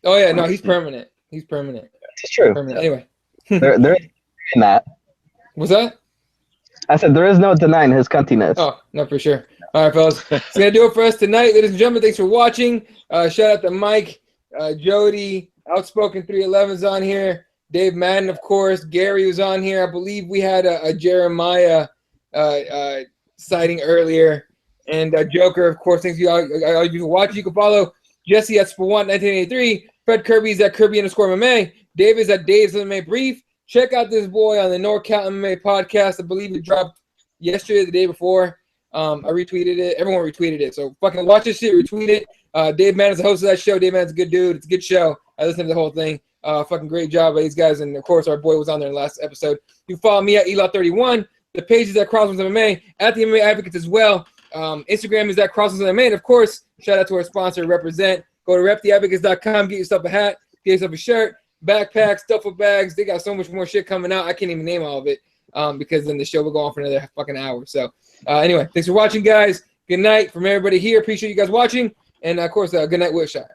Oh yeah, no, he's permanent. He's permanent. It's true. Permanent. Anyway, there is that. What's that? I said there is no denying his cuntiness. Oh, no, for sure. All right, fellas. It's going to do it for us tonight. Ladies and gentlemen, thanks for watching. Shout out to Mike, Jody, Outspoken 311's on here. Dave Madden, of course. Gary was on here. I believe we had a Jeremiah sighting earlier. And Joker, of course. Thanks to you all you watch. You can follow Jesse at Spawant1983. Fred Kirby's at Kirby_MMA. Dave is at Dave's MMA Brief. Check out this boy on the NorCal MMA podcast. I believe it dropped yesterday, the day before. I retweeted it. Everyone retweeted it. So fucking watch this shit, retweet it. Dave Madden's the host of that show. Dave Madden's a good dude. It's a good show. I listened to the whole thing. Fucking great job by these guys. And of course, our boy was on there in the last episode. You can follow me at Elaw31. The page is at CrossBonesMMA, at the MMA Advocates as well. Instagram is at CrossBonesMMA. And of course, shout out to our sponsor, Represent. Go to reptheadvocates.com, get yourself a hat, get yourself a shirt, backpacks, duffel bags. They got so much more shit coming out. I can't even name all of it because then the show will go on for another fucking hour. So anyway, thanks for watching, guys. Good night from everybody here. Appreciate you guys watching. And, of course, good night, Wilshire.